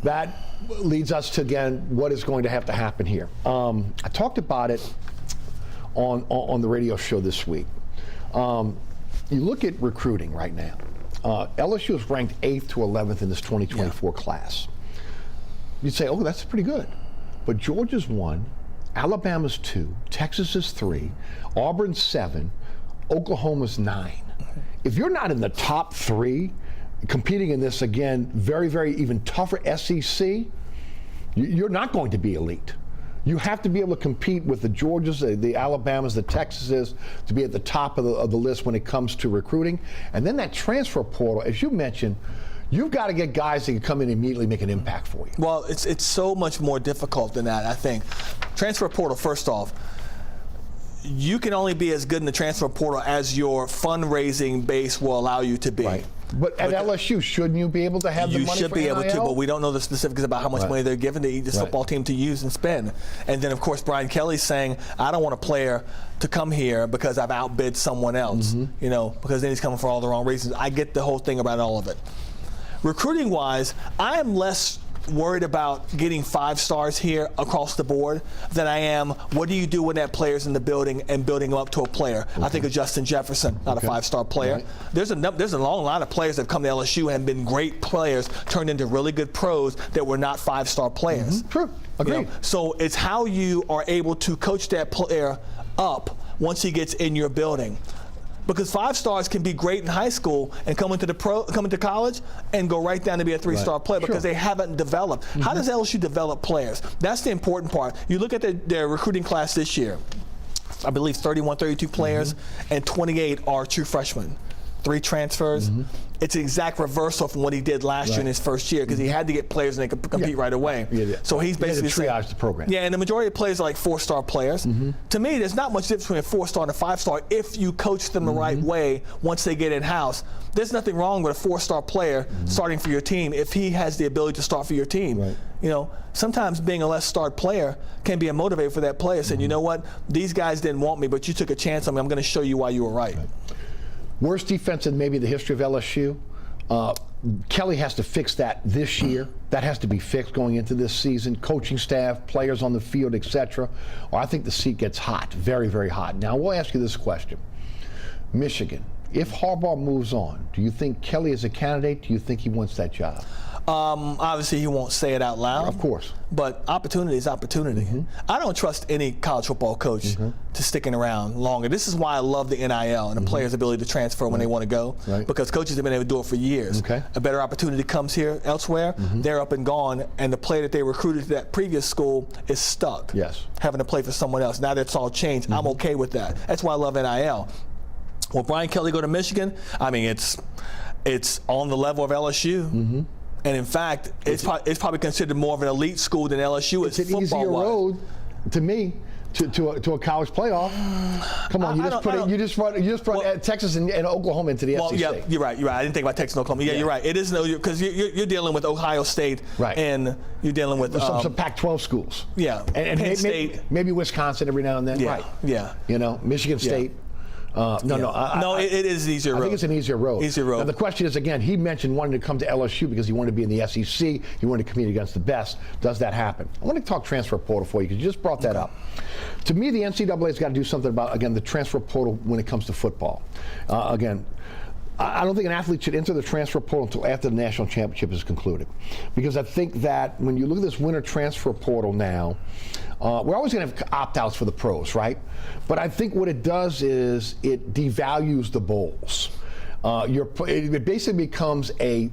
that leads us to, again, what is going to have to happen here. I talked about it on the radio show this week. You look at recruiting right now. LSU is ranked 8th to 11th in this 2024 class. You'd say, oh, that's pretty good. But Georgia's 1, Alabama's 2, Texas is 3, Auburn's 7, Oklahoma's 9. If you're not in the top 3, competing in this, again, very, very even tougher SEC, you're not going to be elite. You have to be able to compete with the Georgias, the Alabamas, the Texases, to be at the top of the list when it comes to recruiting. And then that transfer portal, as you mentioned, you've got to get guys that can come in and immediately make an impact for you. Well, it's so much more difficult than that, I think. Transfer portal, first off, you can only be as good in the transfer portal as your fundraising base will allow you to be. Right. But at LSU, shouldn't you be able to have the money for You should be able to, NIL? but we don't know the specifics about how much money they're giving to this football team to use and spend. And then, of course, Brian Kelly's saying, I don't want a player to come here because I've outbid someone else, because then he's coming for all the wrong reasons. I get the whole thing about all of it. Recruiting-wise, I am less worried about getting 5 stars here across the board than I am what do you do when that player's in the building and building him up to a player. I think of Justin Jefferson, not a 5-star player. There's a long line of players that have come to LSU and been great players, turned into really good pros that were not 5-star players. True. Agreed. So it's how you are able to coach that player up once he gets in your building. Because 5 stars can be great in high school and come into college and go right down to be a 3-star player because they haven't developed. How does LSU develop players? That's the important part. You look at their recruiting class this year, I believe 31, 32 players, and 28 are true freshmen. 3 transfers. It's an exact reversal from what he did last year in his first year because he had to get players and they could compete right away. So he's basically triage the program. Yeah, and the majority of players are like 4-star players. To me, there's not much difference between a 4-star and a 5-star if you coach them the right way once they get in-house. There's nothing wrong with a 4-star player starting for your team if he has the ability to start for your team. Sometimes being a less starred player can be a motivator for that player, saying, you know what, these guys didn't want me, but you took a chance on me. I'm going to show you why you were right. Worst defense in maybe the history of LSU. Kelly has to fix that this year. That has to be fixed going into this season. Coaching staff, players on the field, etc. Or I think the seat gets hot, very, very hot. Now, we'll ask you this question. Michigan, if Harbaugh moves on, do you think Kelly is a candidate? Do you think he wants that job? Obviously, he won't say it out loud. Of course. But opportunity is opportunity. I don't trust any college football coach to sticking around longer. This is why I love the NIL and the players' ability to transfer when they want to go. Because coaches have been able to do it for years. A better opportunity comes here elsewhere, they're up and gone, and the player that they recruited to that previous school is stuck. Having to play for someone else. Now that's all changed. I'm okay with that. That's why I love NIL. Will Brian Kelly go to Michigan? I mean, it's on the level of LSU. And in fact, it's probably considered more of an elite school than LSU is. It's an easier road, to me, to a college playoff. Come on, you just brought Texas and Oklahoma into the SEC. Yeah, you're right. I didn't think about Texas and Oklahoma. Yeah, you're right. It is because you're dealing with Ohio State, and you're dealing with some Pac-12 schools. Yeah, and Penn State, maybe Wisconsin every now and then. Yeah. Michigan State. It is an easier road. I think it's an easier road. Now the question is, again, he mentioned wanting to come to LSU because he wanted to be in the SEC. He wanted to compete against the best. Does that happen? I want to talk transfer portal for you because you just brought that up. To me, the NCAA has got to do something about, again, the transfer portal when it comes to football. Again, I don't think an athlete should enter the transfer portal until after the national championship is concluded. Because I think that when you look at this winter transfer portal now, we're always going to have opt-outs for the pros, right? But I think what it does is it devalues the bowls. It basically becomes an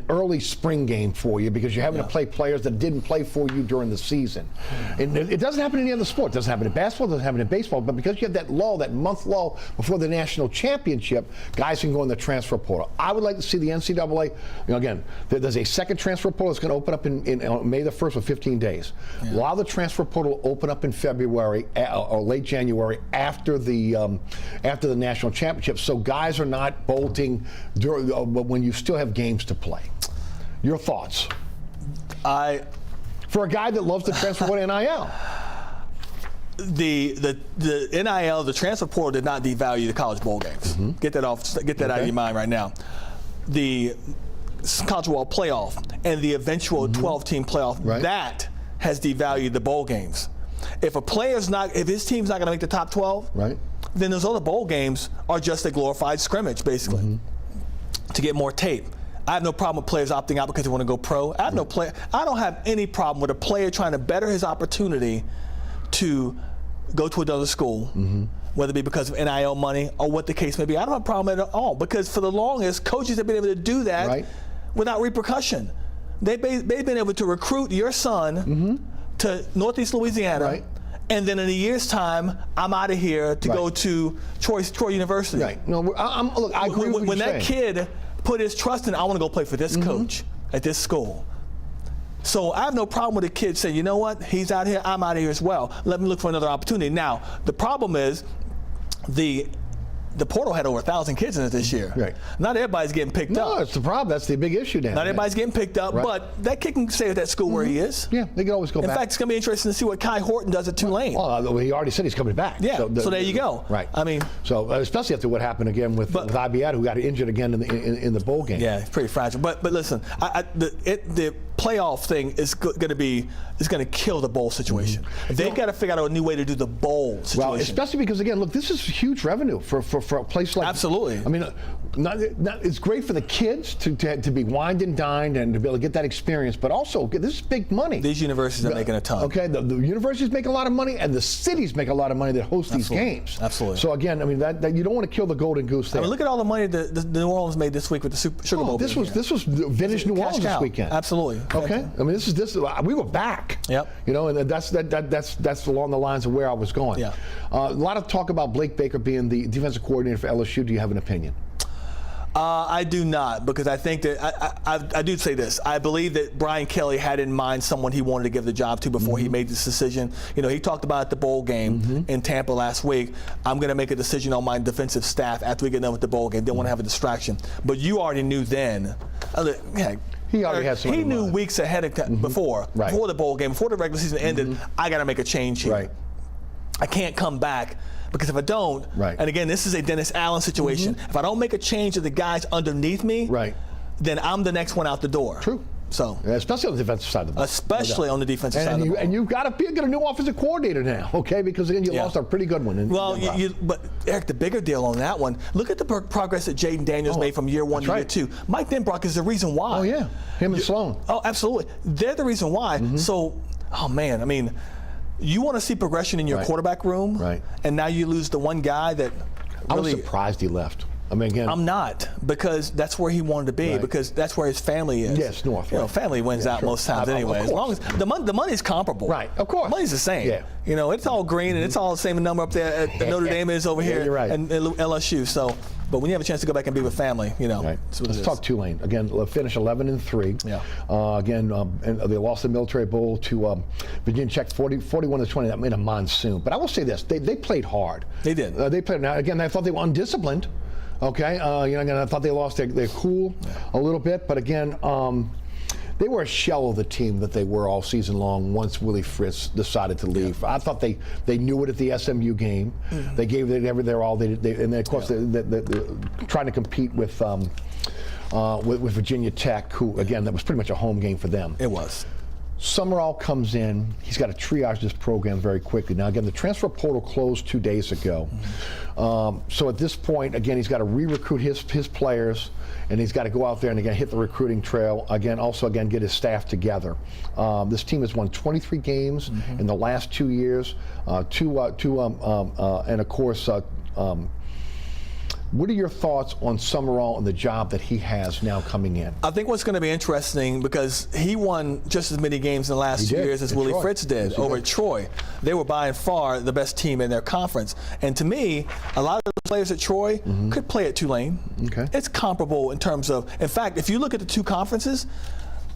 early spring game for you because you're having to play players that didn't play for you during the season. And it doesn't happen in any other sport. It doesn't happen in basketball, it doesn't happen in baseball. But because you have that lull, that month lull before the national championship, guys can go in the transfer portal. I would like to see the NCAA, again, there's a second transfer portal that's going to open up in May the 1st for 15 days. Yeah. While the transfer portal will open up in February or late January after the national championship, so guys are not bolting when you still have games to play. Your thoughts? For a guy that loves to transfer with NIL. The NIL, the transfer portal did not devalue the college bowl games. Mm-hmm. Get that out of your mind right now. The college football playoff and the eventual 12-team playoff, that has devalued the bowl games. If his team's not going to make the top 12, then those other bowl games are just a glorified scrimmage, basically, to get more tape. I have no problem with players opting out because they want to go pro. I don't have any problem with a player trying to better his opportunity to go to another school, whether it be because of NIL money or what the case may be. I don't have a problem at all because for the longest, coaches have been able to do that without repercussion. They've been able to recruit your son to Northeast Louisiana, and then in a year's time, I'm out of here to go to Troy University. Right. No, look, I agree with when that kid put his trust in, I want to go play for this coach at this school. So I have no problem with a kid saying, you know what, he's out here, I'm out of here as well. Let me look for another opportunity. Now, the problem is the portal had over 1,000 kids in it this year. Right. Not everybody's getting picked up. No, that's the problem. That's the big issue now. Not everybody's getting picked up, but that kid can stay at that school where he is. Yeah, they can always go back. In fact, it's going to be interesting to see what Kai Horton does at Tulane. Well, he already said he's coming back. Yeah, so there you go. Right. I mean, so especially after what happened again with Ibiad, who got injured again in the bowl game. Yeah, it's pretty fragile. But listen, the playoff thing is going to kill the bowl situation. They've got to figure out a new way to do the bowl situation. Well, especially because again, look, this is huge revenue for a place like. Absolutely. I mean, it's great for the kids to be wined and dined and to be able to get that experience, but also this is big money. These universities are making a ton. Okay, the universities make a lot of money, and the cities make a lot of money that host these games. Absolutely. So again, I mean that you don't want to kill the golden goose there. I mean, look at all the money that the New Orleans made this week with the Sugar Bowl. This was vintage New Orleans this weekend. Absolutely. Okay. I mean, we were back. Yep. And that's along the lines of where I was going. Yeah. A lot of talk about Blake Baker being the defensive coordinator for LSU. Do you have an opinion? I do not, because I think that I do say this. I believe that Brian Kelly had in mind someone he wanted to give the job to before he made this decision. He talked about at the bowl game in Tampa last week. I'm going to make a decision on my defensive staff after we get done with the bowl game. Didn't want to have a distraction. But you already knew then. He already had something. He knew weeks ahead of before the bowl game, before the regular season ended. I got to make a change here. Right. I can't come back. Because if I don't, and again, this is a Dennis Allen situation. If I don't make a change to the guys underneath me, then I'm the next one out the door. True. So, especially on the defensive side of the ball. Especially on the defensive side of the ball. And you've got to get a new offensive coordinator now, okay? Because again, you lost a pretty good one. But Eric, the bigger deal on that one, look at the progress that Jaden Daniels made from year one to year two. Mike Denbrock is the reason why. Oh yeah, him and Sloan. Oh, absolutely. They're the reason why. So, oh man, I mean, you want to see progression in your quarterback room, and now you lose the one guy that really, I was surprised he left. I mean, again, I'm not, because that's where he wanted to be, because that's where his family is. Yes, north. Family wins out most times anyway. As long as the money's comparable. Right, of course. The money's the same. Yeah. It's all green and it's all the same number up there at Notre Dame is over here and LSU. So, but when you have a chance to go back and be with family, Let's talk Tulane. Again, finish 11-3. Yeah. Again, and they lost the Military Bowl to Virginia Tech 41-20. That made a monsoon. But I will say this: they played hard. They did. They played. Now again, I thought they were undisciplined. Okay, again, I thought they lost their cool a little bit, but again, they were a shell of the team that they were all season long once Willie Fritz decided to leave. I thought they knew it at the SMU game. They gave their all. And then of course they're trying to compete with Virginia Tech, who again, that was pretty much a home game for them. It was. Summerall comes in. He's got to triage this program very quickly. Now, again, the transfer portal closed 2 days ago. So at this point, again, he's got to re-recruit his players, and he's got to go out there and again hit the recruiting trail. Again, also get his staff together. This team has won 23 games in the last 2 years. And of course. What are your thoughts on Summerall and the job that he has now coming in? I think what's going to be interesting, because he won just as many games in the last 2 years as Willie Fritz did over at Troy. They were by far the best team in their conference. And to me, a lot of the players at Troy could play at Tulane. Okay. It's comparable in terms of, in fact, if you look at the two conferences,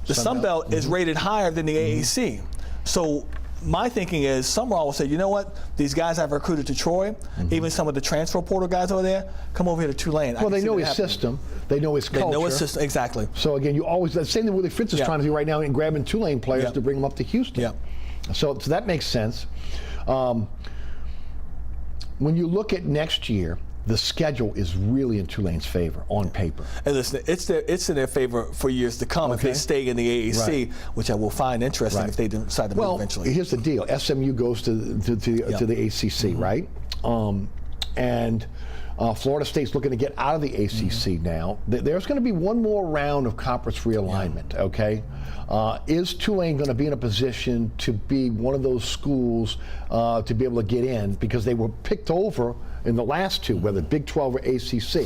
the Sun Belt is rated higher than the AAC. So my thinking is Summerall will say, you know what, these guys I've recruited to Troy, even some of the transfer portal guys over there, come over here to Tulane. Well, they know his system. They know his culture. They know his system, exactly. So again, you always, the same thing Willie Fritz is trying to do right now in grabbing Tulane players to bring them up to Houston. So that makes sense. When you look at next year, the schedule is really in Tulane's favor on paper. And listen, it's in their favor for years to come if they stay in the AAC, which I will find interesting if they decide to move eventually. Well, here's the deal: SMU goes to the ACC, right? And Florida State's looking to get out of the ACC now. There's going to be one more round of conference realignment. Okay, is Tulane going to be in a position to be one of those schools to be able to get in because they were picked over in the last two, whether Big 12 or ACC?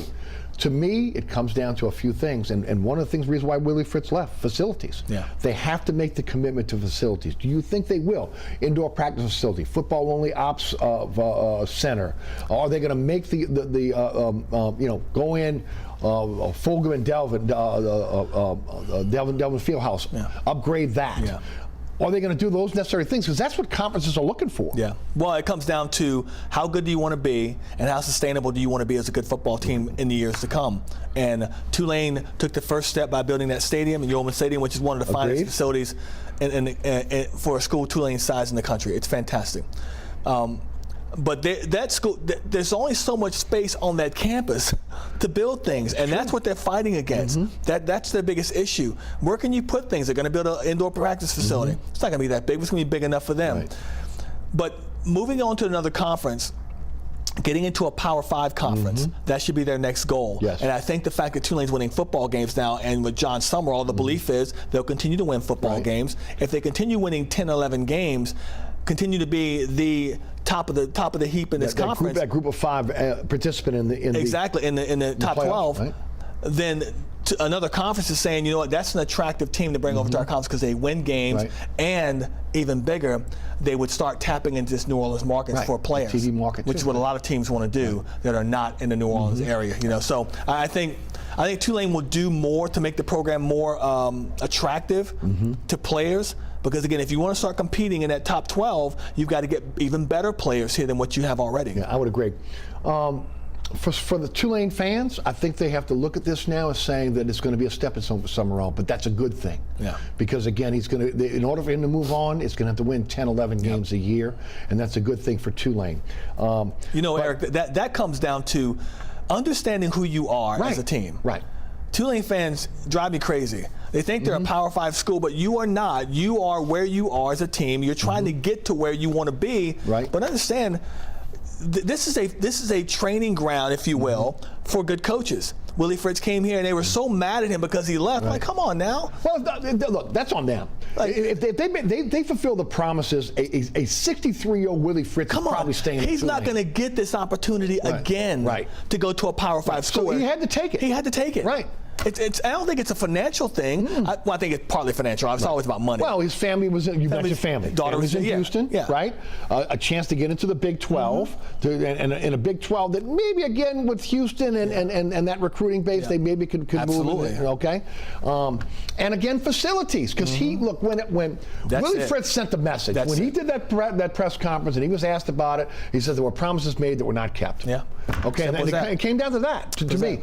To me, it comes down to a few things, and one of the reason why Willie Fritz left, facilities. They have to make the commitment to facilities. Do you think they will? Indoor practice facility, football-only ops center. Are they going to make the go in Fulgham and Delvin Fieldhouse, upgrade that? Are they going to do those necessary things? Because that's what conferences are looking for. Well, it comes down to how good do you want to be and how sustainable do you want to be as a good football team in the years to come. And Tulane took the first step by building that stadium, Yeoman Stadium, which is one of the finest facilities for a school Tulane's size in the country. It's fantastic. But that school, there's only so much space on that campus to build things, and that's what they're fighting against. That's their biggest issue. Where can you put things? They're going to build an indoor practice facility. It's not going to be that big. It's going to be big enough for them. But moving on to another conference, getting into a Power 5 conference, that should be their next goal. And I think the fact that Tulane's winning football games now, and with John Summerall, the belief is they'll continue to win football games. If they continue winning 10, 11 games, continue to be the top of the heap in this conference. That group of 5 participant in the top 12. Then another conference is saying, you know what, that's an attractive team to bring over to our conference because they win games, and even bigger, they would start tapping into this New Orleans market for players, TV market which is what a lot of teams want to do that are not in the New Orleans area. So I think Tulane will do more to make the program more attractive to players. Because again, if you want to start competing in that top 12, you've got to get even better players here than what you have already. Yeah, I would agree. For the Tulane fans, I think they have to look at this now as saying that it's going to be a stepping stone for Summerall, but that's a good thing. Because again, he's going to, in order for him to move on, it's going to have to win 10, 11 games a year, and that's a good thing for Tulane. Eric, that comes down to understanding who you are as a team. Tulane fans drive me crazy. They think they're a Power 5 school, but you are not. You are where you are as a team. You're trying to get to where you want to be. But understand, this is a training ground, if you will, for good coaches. Willie Fritz came here, and they were so mad at him because he left. Like, come on now. Well, look, that's on them. If they fulfill the promises, a 63-year-old Willie Fritz is probably staying. He's not going to get this opportunity again to go to a Power 5 school. So he had to take it. He had to take it. I don't think it's a financial thing. I think it's partly financial. It's always about money. Well, his family was in, you mentioned family. Daughter was in Houston, right? A chance to get into the Big 12, and a Big 12 that maybe, again, with Houston and that recruiting base, they maybe could move in, okay? And again, facilities, because look, when Willie Fritz sent the message, when he did that press conference and he was asked about it, he said there were promises made that were not kept. Okay, and it came down to that, to me.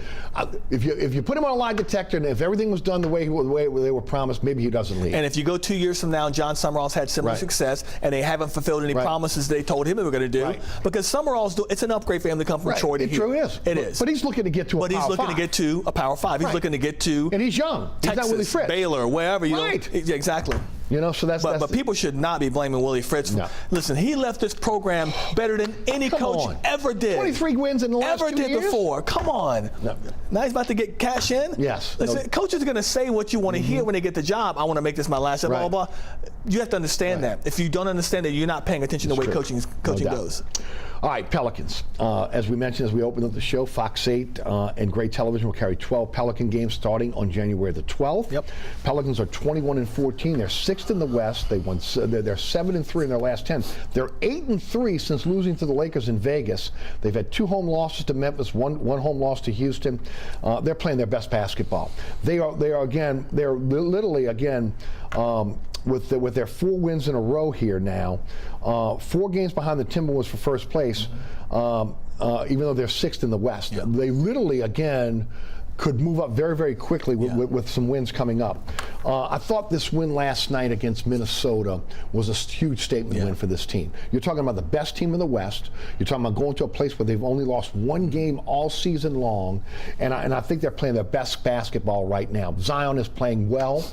If you put him on a lie detector, and if everything was done the way they were promised, maybe he doesn't leave. And if you go 2 years from now, John Summerall's had similar success, and they haven't fulfilled any promises they told him they were going to do, because Summerall's, it's an upgrade for him to come from Troy to here. It truly is. It is. But he's looking to get to a Power 5. But he's looking to get to a Power 5. He's looking to get to and he's young. Texas, he's not Willie Fritz. Baylor, wherever. Right. Exactly. You know, so but people should not be blaming Willie Fritz. No. Listen, he left this program better than any coach ever did. 23 wins in the last 2 years. Ever did before. Come on. No. Now he's about to get cash in. Yes. Listen, coaches are going to say what you want to hear when they get the job. I want to make this my last job, blah, blah, blah. You have to understand that. If you don't understand that, you're not paying attention to the way coaching goes. All right, Pelicans. As we mentioned, as we opened up the show, Fox 8 and Gray Television will carry 12 Pelican games starting on January the 12th. Yep. Pelicans are 21-14. They're 6th in the West. They're 7-3 in their last 10. They're 8-3 since losing to the Lakers in Vegas. They've had 2 home losses to Memphis, one home loss to Houston. They're playing their best basketball. They're literally again. With their 4 wins in a row here now, 4 games behind the Timberwolves for first place, even though they're 6th in the West. Yeah. They literally, again, could move up very, very quickly with some wins coming up. I thought this win last night against Minnesota was a huge statement win for this team. You're talking about the best team in the West. You're talking about going to a place where they've only lost 1 game all season long, and I think they're playing their best basketball right now. Zion is playing well,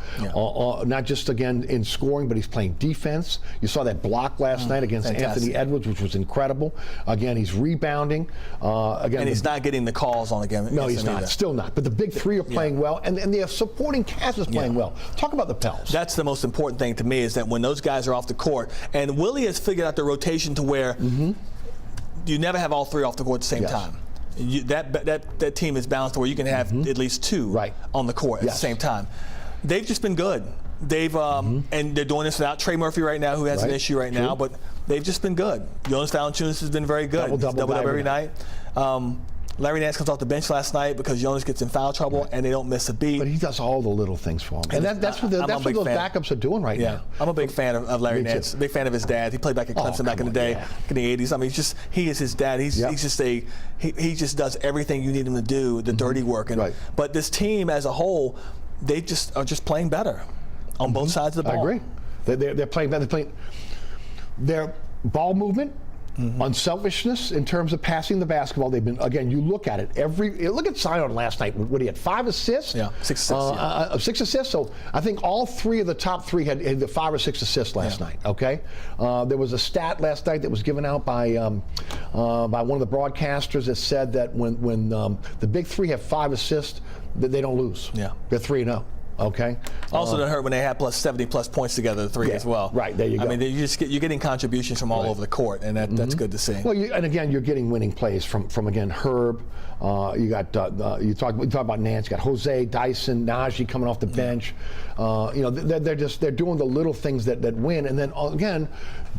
not just, again, in scoring, but he's playing defense. You saw that block last night against Anthony Edwards, which was incredible. Again, he's rebounding. And he's not getting the calls on the game. No, he's not. Either. Still not. But the big 3 are playing well, and the supporting cast is playing well. Talk about the Pels. That's the most important thing to me, is that when those guys are off the court, and Willie has figured out the rotation to where you never have all 3 off the court at the same time. That team is balanced to where you can have at least 2 on the court at the same time. They've just been good. They've and they're doing this without Trey Murphy right now, who has an issue right now, but they've just been good. Jonas Valanciunas has been very good. Double every night. Larry Nance comes off the bench last night because Jonas gets in foul trouble, and they don't miss a beat. But he does all the little things for him. And that's what those backups are doing right now. I'm a big fan of Larry Nance. Big fan of his dad. He played back at Clemson back in the day, in the 80s. I mean, he is his dad. He just does everything you need him to do, the dirty work. But this team as a whole, they are just playing better on both sides of the ball. I agree. They're playing better. Their ball movement, unselfishness in terms of passing the basketball. They've been, again, you look at it, look at Zion last night. What he had, 5 assists? 6 assists. 6 assists. So I think all 3 of the top 3 had the 5 or 6 assists last night. Okay. There was a stat last night that was given out by one of the broadcasters that said that when the big 3 have 5 assists, that they don't lose. Yeah. They're 3-0. Okay. Also, doesn't hurt when they have 70+ points together, the 3 as well. Right, there you go. I mean, you're getting contributions from all over the court, and that's good to see. Well, and again, you're getting winning plays from again Herb. You got you talk about Nance. You got Jose, Dyson, Najee coming off the bench. They're doing the little things that win, and then again,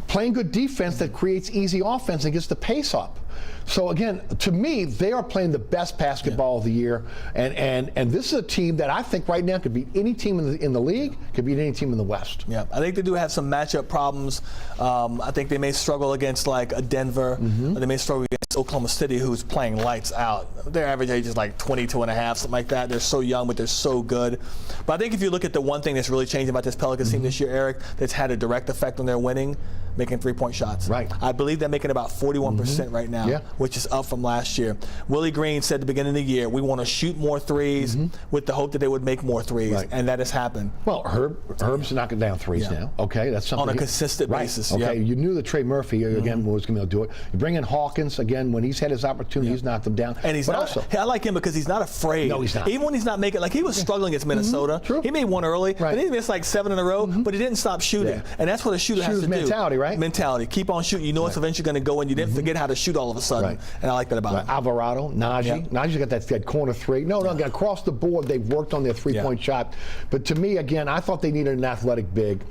playing good defense that creates easy offense and gets the pace up. So again, to me, they are playing the best basketball of the year, and this is a team that I think right now could beat any team in the league, could beat any team in the West. Yeah, I think they do have some matchup problems. I think they may struggle against like a Denver, or they may struggle against Oklahoma City, who's playing lights out. Their average age is like 22 and a half, something like that. They're so young, but they're so good. But I think if you look at the one thing that's really changing about this Pelicans team this year, Eric, that's had a direct effect on their winning, making 3-point shots. Right. I believe they're making about 41% right now, which is up from last year. Willie Green said at the beginning of the year, we want to shoot more threes with the hope that they would make more threes, and that has happened. Well, Herb's knocking down threes now. Okay, that's something. On a consistent basis. Okay, you knew that Trey Murphy, again, was going to do it. You bring in Hawkins, again, when he's had his opportunity, he's knocked them down. And I like him because he's not afraid. No, he's not. Even when he's not making, like he was struggling against Minnesota. True. He made one early, and he missed like 7 in a row, but he didn't stop shooting. And that's what a shooter has to do. Mentality, right? Mentality. Keep on shooting. You know it's eventually going to go, and you didn't forget how to shoot all of a sudden. And I like that about him. Alvarado, Najee. Najee's got that corner 3. No, across the board, they've worked on their 3-point shot. But to me, again, I thought they needed an athletic big.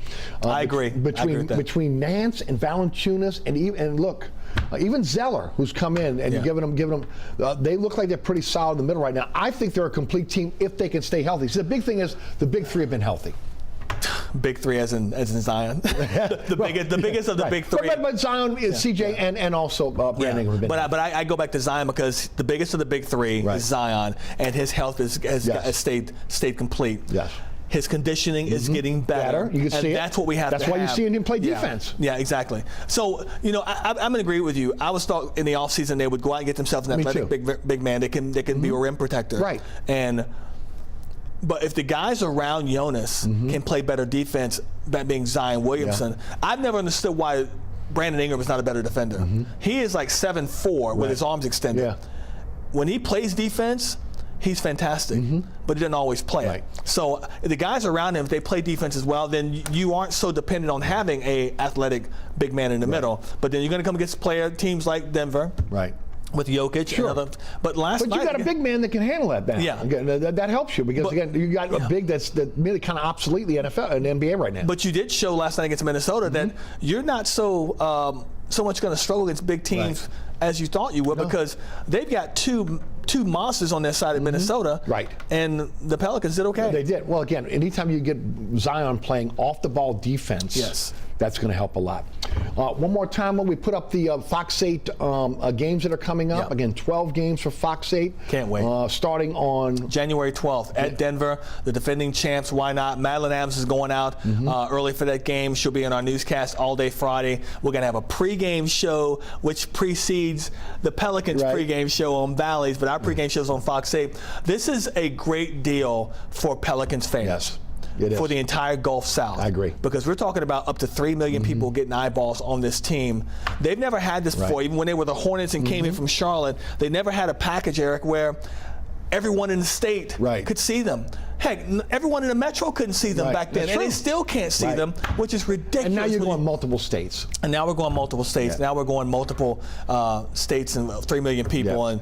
I agree. Between Nance and Valanciunas, and look, even Zeller, who's come in and giving them, they look like they're pretty solid in the middle right now. I think they're a complete team if they can stay healthy. So the big thing is the big 3 have been healthy. Big 3 as in Zion. the biggest of the big 3. But Zion, CJ, and also Brandon have been. But I go back to Zion because the biggest of the big 3 is Zion, and his health has stayed complete. Yes. His conditioning is getting better. You can see that's what we have to have. That's why you're seeing him play defense. Yeah, exactly. So, I'm going to agree with you. I was thought in the offseason they would go out and get themselves an athletic big man. They can be a rim protector. Right. And But if the guys around Jonas can play better defense, that being Zion Williamson, I've never understood why Brandon Ingram is not a better defender. He is like 7'4" with his arms extended. Yeah. When he plays defense, he's fantastic, but he doesn't always play it. So the guys around him, if they play defense as well, then you aren't so dependent on having a athletic big man in the middle. But then you're going to come against teams like Denver. Right. With Jokic and other, but you got a big man that can handle that. Yeah, again, that helps you because again you got a big that's really kind of obsolete in the NFL and the NBA right now. But you did show last night against Minnesota that you're not so much going to struggle against big teams as you thought you would because they've got two monsters on their side of Minnesota. Right. And the Pelicans did okay. They did. Well, again, anytime you get Zion playing off the ball defense, that's going to help a lot. One more time, when we put up the Fox 8 games that are coming up. Again, 12 games for Fox 8. Can't wait. Starting on January 12th at Denver, the defending champs. Why not? Madeline Adams is going out early for that game. She'll be in our newscast all day Friday. We're going to have a pregame show, which precedes the Pelicans pregame show on Bally's, but our pregame show is on Fox 8. This is a great deal for Pelicans fans. Yes. For the entire Gulf South. I agree. Because we're talking about up to 3 million people getting eyeballs on this team. They've never had this before. Even when they were the Hornets and came in from Charlotte, they never had a package, Eric, where everyone in the state could see them. Heck, everyone in the metro couldn't see them back then, and they still can't see them, which is ridiculous. And now you're going multiple states. And now we're going multiple states. Now we're going multiple states and 3 million people, and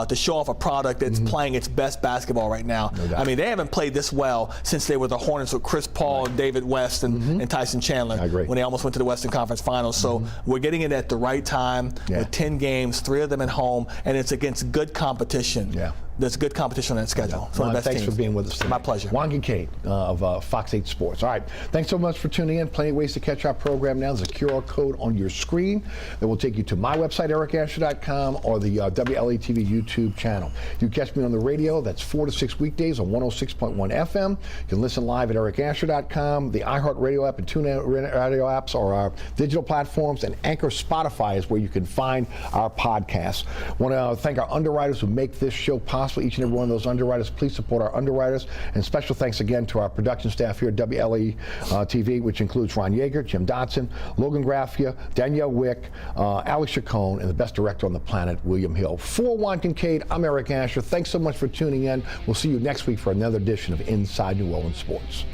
to show off a product that's playing its best basketball right now. I mean, they haven't played this well since they were the Hornets with Chris Paul and David West and Tyson Chandler when they almost went to the Western Conference Finals. So we're getting it at the right time with 10 games, 3 of them at home, and it's against good competition. There's good competition on that schedule. It's one of the best thanks teams. for being with us today. My pleasure. Juan Kincaid of Fox 8 Sports. All right. Thanks so much for tuning in. Plenty of ways to catch our program now. There's a QR code on your screen that will take you to my website, ericasher.com, or the WLAE-TV YouTube channel. You can catch me on the radio. That's 4 to 6 weekdays on 106.1 FM. You can listen live at ericasher.com. The iHeartRadio app and TuneIn Radio apps are our digital platforms, and Anchor Spotify is where you can find our podcasts. I want to thank our underwriters who make this show possible. Each and every one of those underwriters. Please support our underwriters. And special thanks again to our production staff here at WLAE-TV, which includes Ron Yeager, Jim Dotson, Logan Graffia, Danielle Wick, Alex Chacon, and the best director on the planet, William Hill. For Juan Kincaid, I'm Eric Asher. Thanks so much for tuning in. We'll see you next week for another edition of Inside New Orleans Sports.